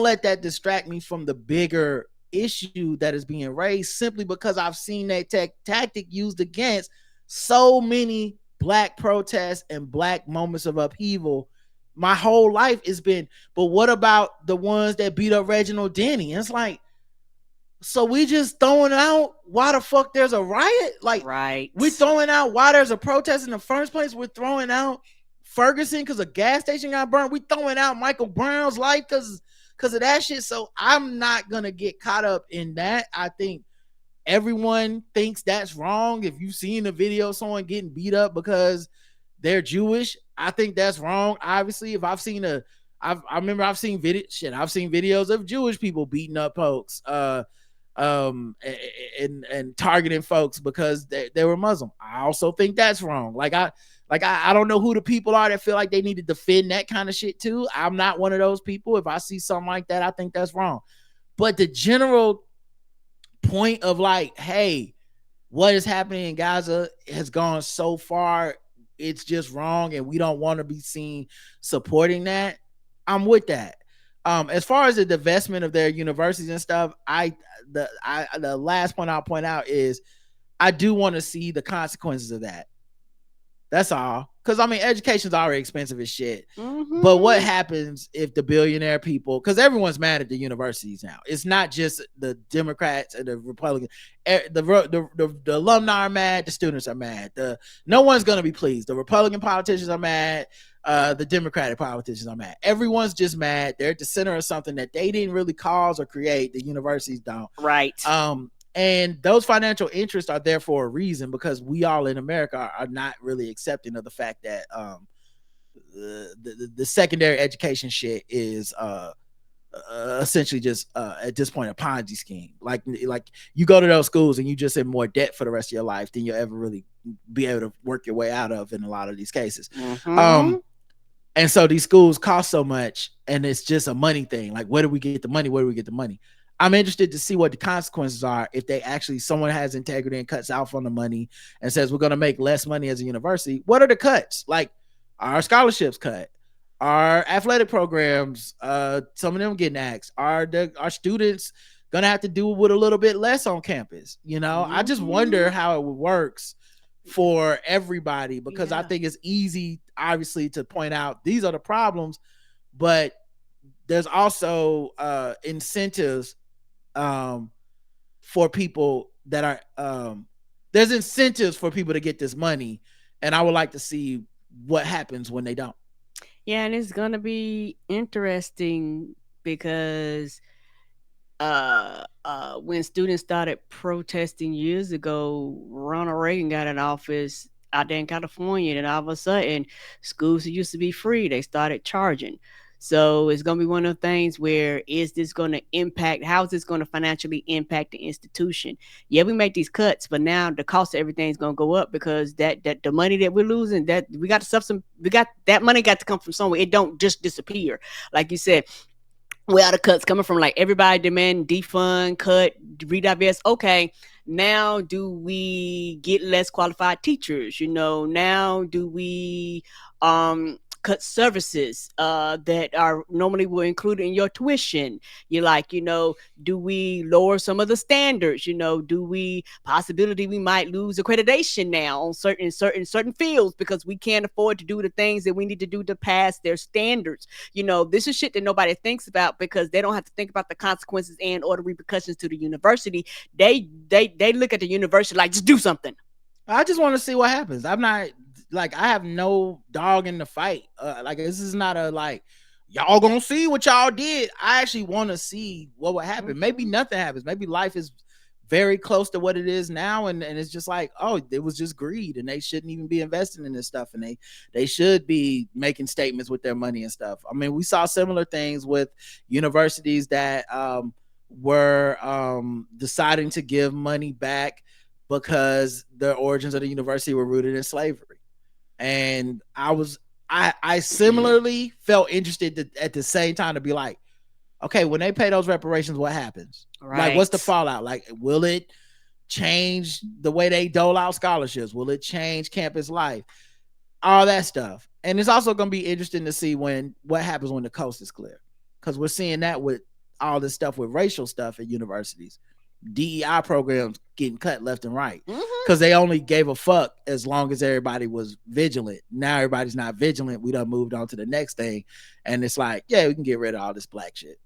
let that distract me from the bigger issue that is being raised, simply because I've seen that tactic used against so many Black protests and Black moments of upheaval. My whole life has been, but what about the ones that beat up Reginald Denny? And it's like, so we just throwing out why the fuck there's a riot? Like, right, we're throwing out why there's a protest in the first place. We're throwing out Ferguson because a gas station got burned. We throwing out Michael Brown's life because of that shit. So I'm not gonna get caught up in that. I think everyone thinks that's wrong. If you've seen a video of someone getting beat up because they're Jewish, I think that's wrong. Obviously, if I've seen I've seen videos of Jewish people beating up folks, and targeting folks because they were Muslim. I also think that's wrong. I don't know who the people are that feel like they need to defend that kind of shit too. I'm not one of those people. If I see something like that, I think that's wrong. But the general point of like, hey, what is happening in Gaza has gone so far, it's just wrong, and we don't want to be seen supporting that. I'm with that. As far as the divestment of their universities and stuff, the last point I'll point out is I do want to see the consequences of that. That's all. Because, I mean, education's already expensive as shit. But what happens if the billionaire people, because everyone's mad at the universities now. It's not just the Democrats and the Republicans. The alumni are mad. The students are mad. No one's going to be pleased. The Republican politicians are mad. The Democratic politicians are mad. Everyone's just mad. They're at the center of something that they didn't really cause or create. The universities don't. Right. And those financial interests are there for a reason, because we all in America are not really accepting of the fact that the secondary education shit is essentially just at this point a Ponzi scheme. Like you go to those schools and you just in more debt for the rest of your life than you'll ever really be able to work your way out of in a lot of these cases.
Mhm.
And so these schools cost so much, and it's just a money thing. Like, where do we get the money? Where do we get the money? I'm interested to see what the consequences are if they actually, someone has integrity and cuts out on the money and says we're going to make less money as a university. What are the cuts? Like, are our scholarships cut? Our athletic programs, some of them getting axed. Are our students gonna have to do with a little bit less on campus? You know, I just wonder how it works for everybody, because I
Yeah.
think it's easy, obviously, to point out these are the problems, but there's also incentives for people that are there's incentives for people to get this money, and I would like to see what happens when they don't.
Yeah, and it's gonna be interesting because when students started protesting years ago, Ronald Reagan got in office out there in California, and all of a sudden, schools that used to be free, they started charging. So it's gonna be one of the things where is this gonna impact? How is this gonna financially impact the institution? Yeah, we make these cuts, but now the cost of everything is gonna go up because that the money that we're losing, that we got to we got that money got to come from somewhere. It don't just disappear, like you said. Where are the cuts coming from? Like everybody demand defund, cut, redivest. Okay, now do we get less qualified teachers? Now do we cut services that are normally were included in your tuition? You're like, do we lower some of the standards? Do we possibility we might lose accreditation now on certain fields because we can't afford to do the things that we need to do to pass their standards? This is shit that nobody thinks about because they don't have to think about the consequences and or the repercussions to the university. They look at the university like, just do something.
I just want to see what happens. I'm not like, I have no dog in the fight. Like, this is not a like, y'all gonna see what y'all did. I actually want to see what would happen. Maybe nothing happens. Maybe life is very close to what it is now, and it's just like, oh, it was just greed, and they shouldn't even be investing in this stuff, and they should be making statements with their money and stuff. I mean, we saw similar things with universities that were deciding to give money back because the origins of the university were rooted in slavery. And I similarly felt interested at the same time to be like, okay, when they pay those reparations, what happens?
Right.
Like, what's the fallout? Like, will it change the way they dole out scholarships? Will it change campus life? All that stuff. And it's also going to be interesting to see what happens when the coast is clear, because we're seeing that with all this stuff with racial stuff at universities. DEI programs getting cut left and right because they only gave a fuck as long as everybody was vigilant. Now everybody's not vigilant. We done moved on to the next thing, and it's like, yeah, we can get rid of all this black shit.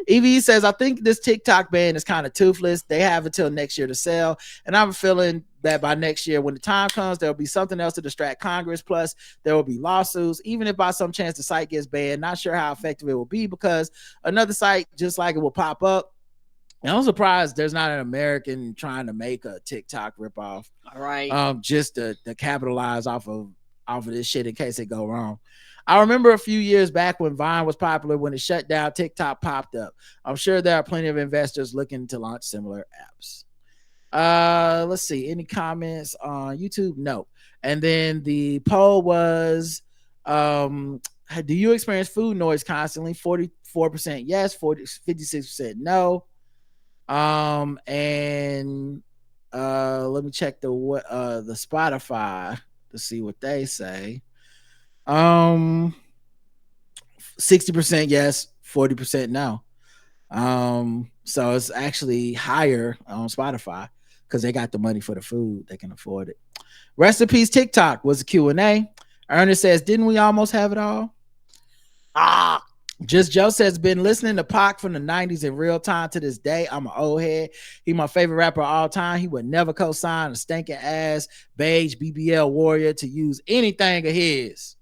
EV says, I think this TikTok ban is kind of toothless. They have until next year to sell, and I'm feeling that by next year, when the time comes, there'll be something else to distract Congress. Plus, there will be lawsuits. Even if by some chance the site gets banned, not sure how effective it will be because another site just like it will pop up. And I'm surprised there's not an American trying to make a TikTok ripoff.
All right.
Just to capitalize off of this shit in case it go wrong. I remember a few years back when Vine was popular, when it shut down, TikTok popped up. I'm sure there are plenty of investors looking to launch similar apps. Let's see. Any comments on YouTube? No. And then the poll was, do you experience food noise constantly? 44% yes, 56% no. And let me check the Spotify to see what they say. 60% yes, 40% no. So it's actually higher on Spotify because they got the money for the food, they can afford it. Rest in peace TikTok was a Q&A. Ernest says, didn't we almost have it all? Just Joe says, been listening to Pac from the 90s in real time to this day. I'm an old head. He my favorite rapper of all time. He would never co-sign a stinking ass beige BBL warrior to use anything of his.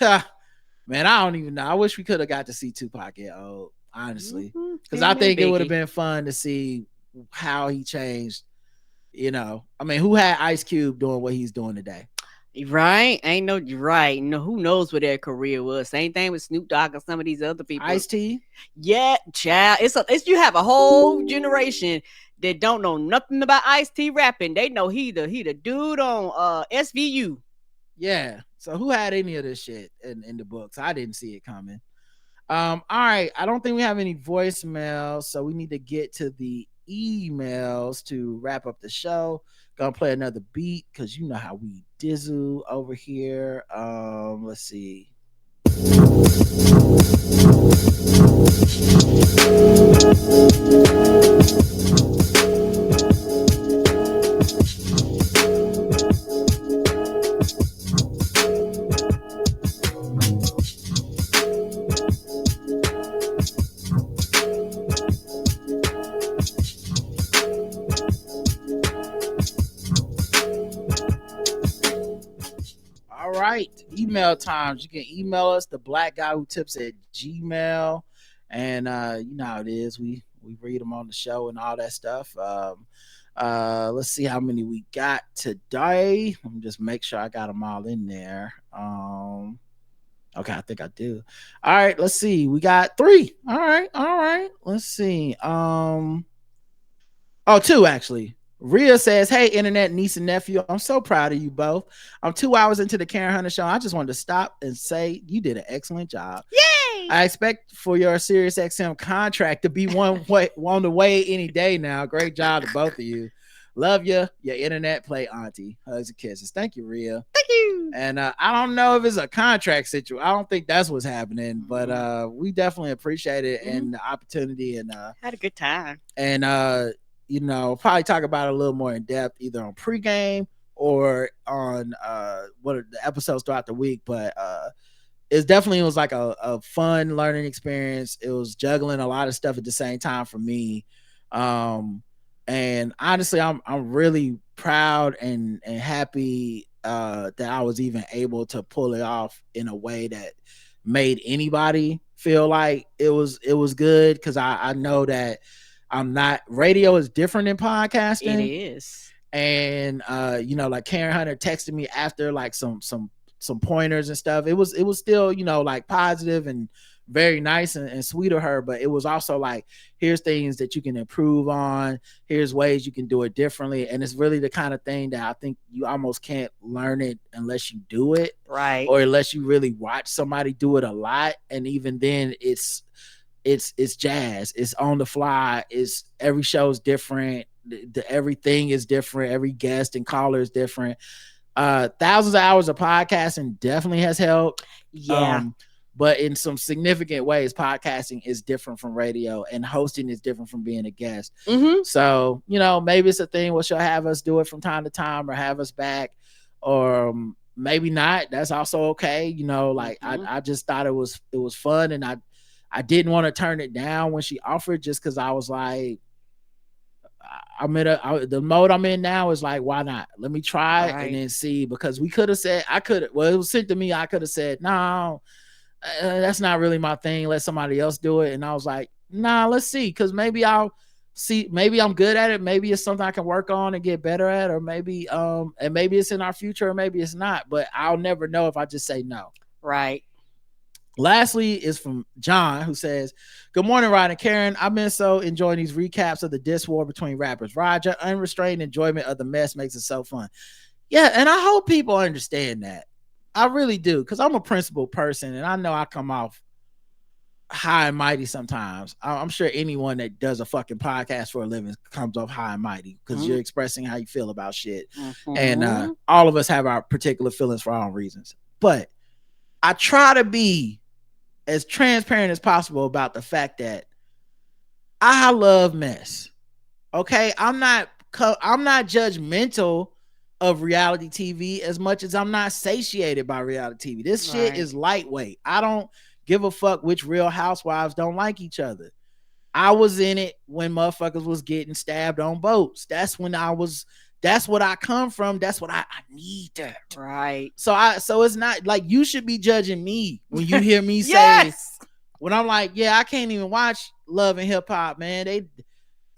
Man, I don't even know. I wish we could have got to see Tupac get old, honestly. Because I think it would have been fun to see how he changed. I mean, who had Ice Cube doing what he's doing today?
Right? Ain't no right. No, who knows what their career was? Same thing with Snoop Dogg and some of these other people.
Ice-T.
Yeah, child. It's you have a whole generation that don't know nothing about Ice-T rapping. They know he the dude on SVU.
Yeah. So who had any of this shit in the books? I didn't see it coming. All right. I don't think we have any voicemails, so we need to get to the emails to wrap up the show. Gonna play another beat because you know how we dizzle over here. Let's see. All right, email times. You can email us, the black guy who tips at Gmail, and you know how it is. We read them on the show and all that stuff. Let's see how many we got today. Let me just make sure I got them all in there. Okay, I think I do. All right, let's see. We got 3. All right. Let's see. Oh, 2 actually. Rhea says, "Hey, internet niece and nephew, I'm so proud of you both. I'm 2 hours into the Karen Hunter show. I just wanted to stop and say you did an excellent job.
Yay!
I expect for your Sirius XM contract to be on the way any day now. Great job to both of you. Love you, your internet play auntie. Hugs and kisses." Thank you, Rhea.
Thank you.
And I don't know if it's a contract situation. I don't think that's what's happening, but we definitely appreciate it and the opportunity, and
Had a good time.
and you know, probably talk about it a little more in depth either on pregame or on what are the episodes throughout the week. But it definitely was like a fun learning experience. It was juggling a lot of stuff at the same time for me. And honestly, I'm really proud and happy that I was even able to pull it off in a way that made anybody feel like it was good, because I know that I'm not, radio is different than podcasting.
It is.
And you know, like Karen Hunter texted me after like some pointers and stuff. It was still, you know, like positive and very nice and sweet of her, but it was also like, here's things that you can improve on, here's ways you can do it differently. And it's really the kind of thing that I think you almost can't learn it unless you do it,
right?
Or unless you really watch somebody do it a lot. And even then it's jazz. It's on the fly. It's every show is different. Everything is different. Every guest and caller is different. Thousands of hours of podcasting definitely has helped.
Yeah.
But in some significant ways, podcasting is different from radio, and hosting is different from being a guest. So, you know, maybe it's a thing where she'll have us do it from time to time or have us back, or maybe not. That's also okay. You know, like I just thought it was fun, and I didn't want to turn it down when she offered, just because I was like, the mode I'm in now is like, why not? Let me try it and then see, because we could have said, it was sent to me. I could have said, no, that's not really my thing. Let somebody else do it. And I was like, nah, let's see. Cause maybe I'll see, maybe I'm good at it. Maybe it's something I can work on and get better at, or maybe, and maybe it's in our future, or maybe it's not, but I'll never know if I just say no.
Right.
Lastly is from John, who says, "Good morning, Rod and Karen. I've been so enjoying these recaps of the diss war between rappers. Roger, unrestrained enjoyment of the mess makes it so fun." Yeah, and I hope people understand that. I really do, because I'm a principled person, and I know I come off high and mighty sometimes. I'm sure anyone that does a fucking podcast for a living comes off high and mighty, because you're expressing how you feel about shit. And all of us have our particular feelings for our own reasons. But I try to be as transparent as possible about the fact that I love mess. Okay, I'm not judgmental of reality TV as much as I'm not satiated by reality TV. This shit is lightweight. I don't give a fuck which Real Housewives don't like each other. I was in it when motherfuckers was getting stabbed on boats. That's what I come from. That's what I need that.
Right.
So it's not like you should be judging me when you hear me say, when I'm like, yeah, I can't even watch Love and Hip Hop, man. They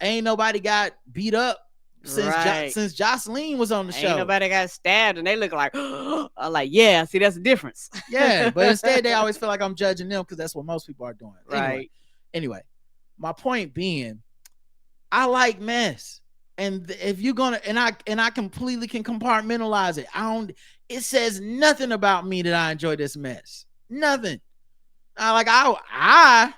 ain't nobody got beat up since Jocelyn was on the show.
Ain't nobody got stabbed, and they look like, I'm like, yeah. See, that's the difference.
Yeah, but instead they always feel like I'm judging them because that's what most people are doing.
Right.
Anyway, my point being, I like mess, and if you're gonna, and I completely can compartmentalize it. It says nothing about me that I enjoy this mess. Nothing. I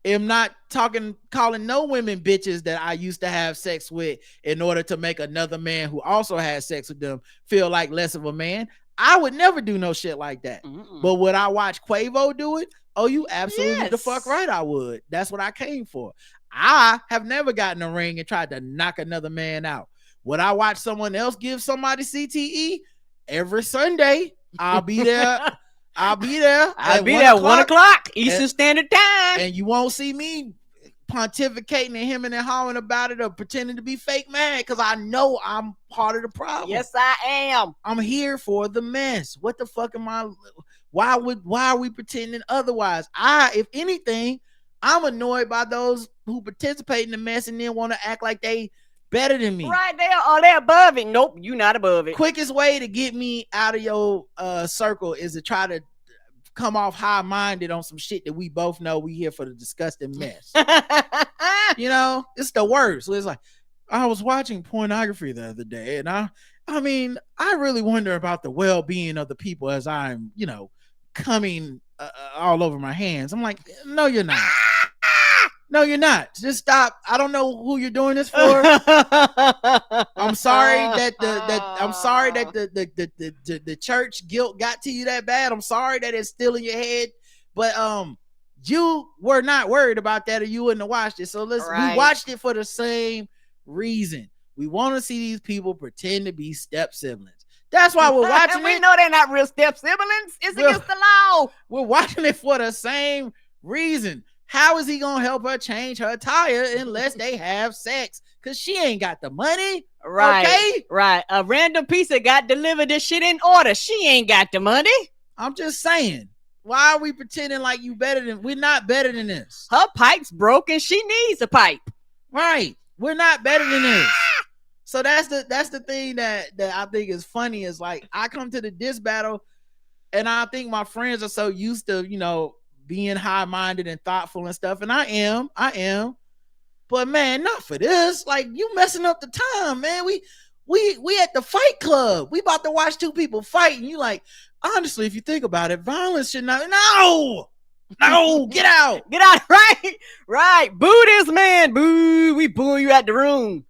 am not calling no women bitches that I used to have sex with in order to make another man who also had sex with them feel like less of a man. I would never do no shit like that.
Mm-mm.
But would I watch Quavo do it? Oh, you absolutely the
Yes.
fuck right I would. That's what I came for. I have never gotten a ring and tried to knock another man out. Would I watch someone else give somebody CTE? Every Sunday, I'll be there. I'll be there.
I'll be there at 1 o'clock Eastern Standard Time.
And you won't see me pontificating and hemming and hawing about it or pretending to be fake mad because I know I'm part of the problem.
Yes, I am.
I'm here for the mess. What the fuck am I? Why are we pretending otherwise? If anything, I'm annoyed by those who participate in the mess and then want to act like they better than me.
Right there. Oh, they're above it. Nope, you not above it.
Quickest way to get me out of your circle is to try to come off high-minded on some shit that we both know we here for the disgusting mess. You know, it's the worst. It's like, I was watching pornography the other day, and I really wonder about the well-being of the people as I'm, coming all over my hands. I'm like, no, you're not. No, you're not. Just stop. I don't know who you're doing this for. I'm sorry that the church guilt got to you that bad. I'm sorry that it's still in your head. But you were not worried about that, or you wouldn't have watched it. So we watched it for the same reason. We want to see these people pretend to be step siblings. That's why we're watching it.
We know they're not real step siblings. It's against the law.
We're watching it for the same reason. How is he gonna help her change her tire unless they have sex? Because she ain't got the money.
Right.
Okay?
Right. A random pizza got delivered this shit in order. She ain't got the money.
I'm just saying. Why are we pretending like we're not better than this?
Her pipe's broken. She needs a pipe.
Right. We're not better than this. So that's the thing that I think is funny is like I come to the diss battle and I think my friends are so used to, being high-minded and thoughtful and stuff. And I am. But man, not for this. Like, you messing up the time, man. We at the fight club. We about to watch two people fight. And you like, honestly, if you think about it, violence should not. No, get out.
Get out. Right. Boo this man. Boo. We boo you out the room.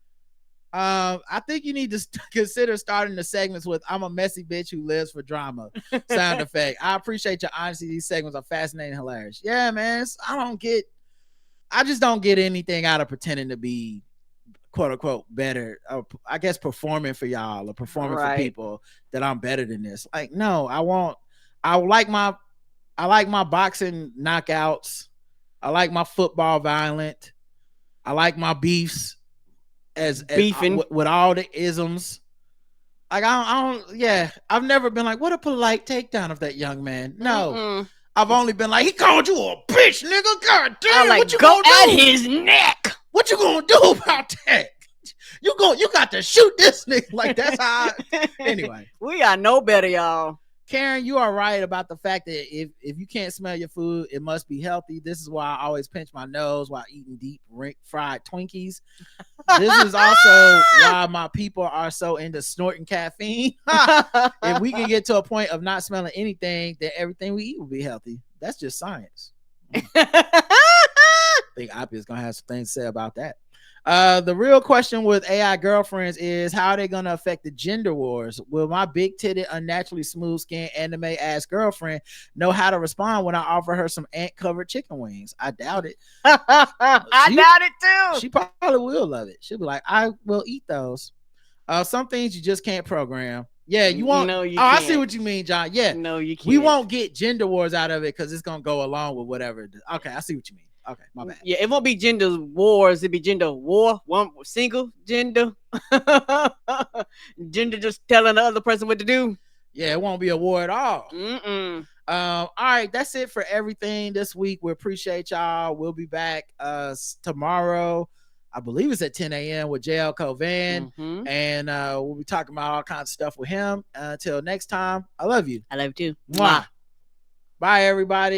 I think you need to consider starting the segments with "I'm a messy bitch who lives for drama" sound effect. I appreciate your honesty. These segments are fascinating, hilarious. Yeah, man. I just don't get anything out of pretending to be quote unquote better. I guess performing for y'all or performing for people that I'm better than this. Like, no, I like my boxing knockouts. I like my football violent. I like my beefs. As beefing with all the isms. Like I've never been like, what a polite takedown of that young man. No. Mm-mm. I've only been like, he called you a bitch, nigga. God damn,
like,
what you
go
gonna
at
do?
His neck.
What you gonna do about that? You got to shoot this nigga. Like, that's how anyway.
We are no better, y'all.
Karen, you are right about the fact that if you can't smell your food, it must be healthy. This is why I always pinch my nose while eating deep fried Twinkies. This is also why my people are so into snorting caffeine. If we can get to a point of not smelling anything, then everything we eat will be healthy. That's just science. I think Oppie is going to have some things to say about that. The real question with AI girlfriends is how are they going to affect the gender wars? Will my big-titted, unnaturally smooth-skinned, anime-ass girlfriend know how to respond when I offer her some ant-covered chicken wings? I doubt it.
I doubt it too.
She probably will love it. She'll be like, I will eat those. Some things you just can't program. Yeah, you won't.
No, you
can't.
I
see what you mean, John. Yeah.
No, you can't.
We won't get gender wars out of it because it's going to go along with whatever. Okay, I see what you mean. Okay, my bad.
Yeah, it won't be gender wars. It'd be gender war. One single gender. Gender just telling the other person what to do.
Yeah, it won't be a war at all.
All
right, that's it for everything this week. We appreciate y'all. We'll be back tomorrow. I believe it's at 10 a.m. with JL Covan.
Mhm.
And we'll be talking about all kinds of stuff with him. Until next time, I love you.
I love you too.
Mwah. Bye, everybody.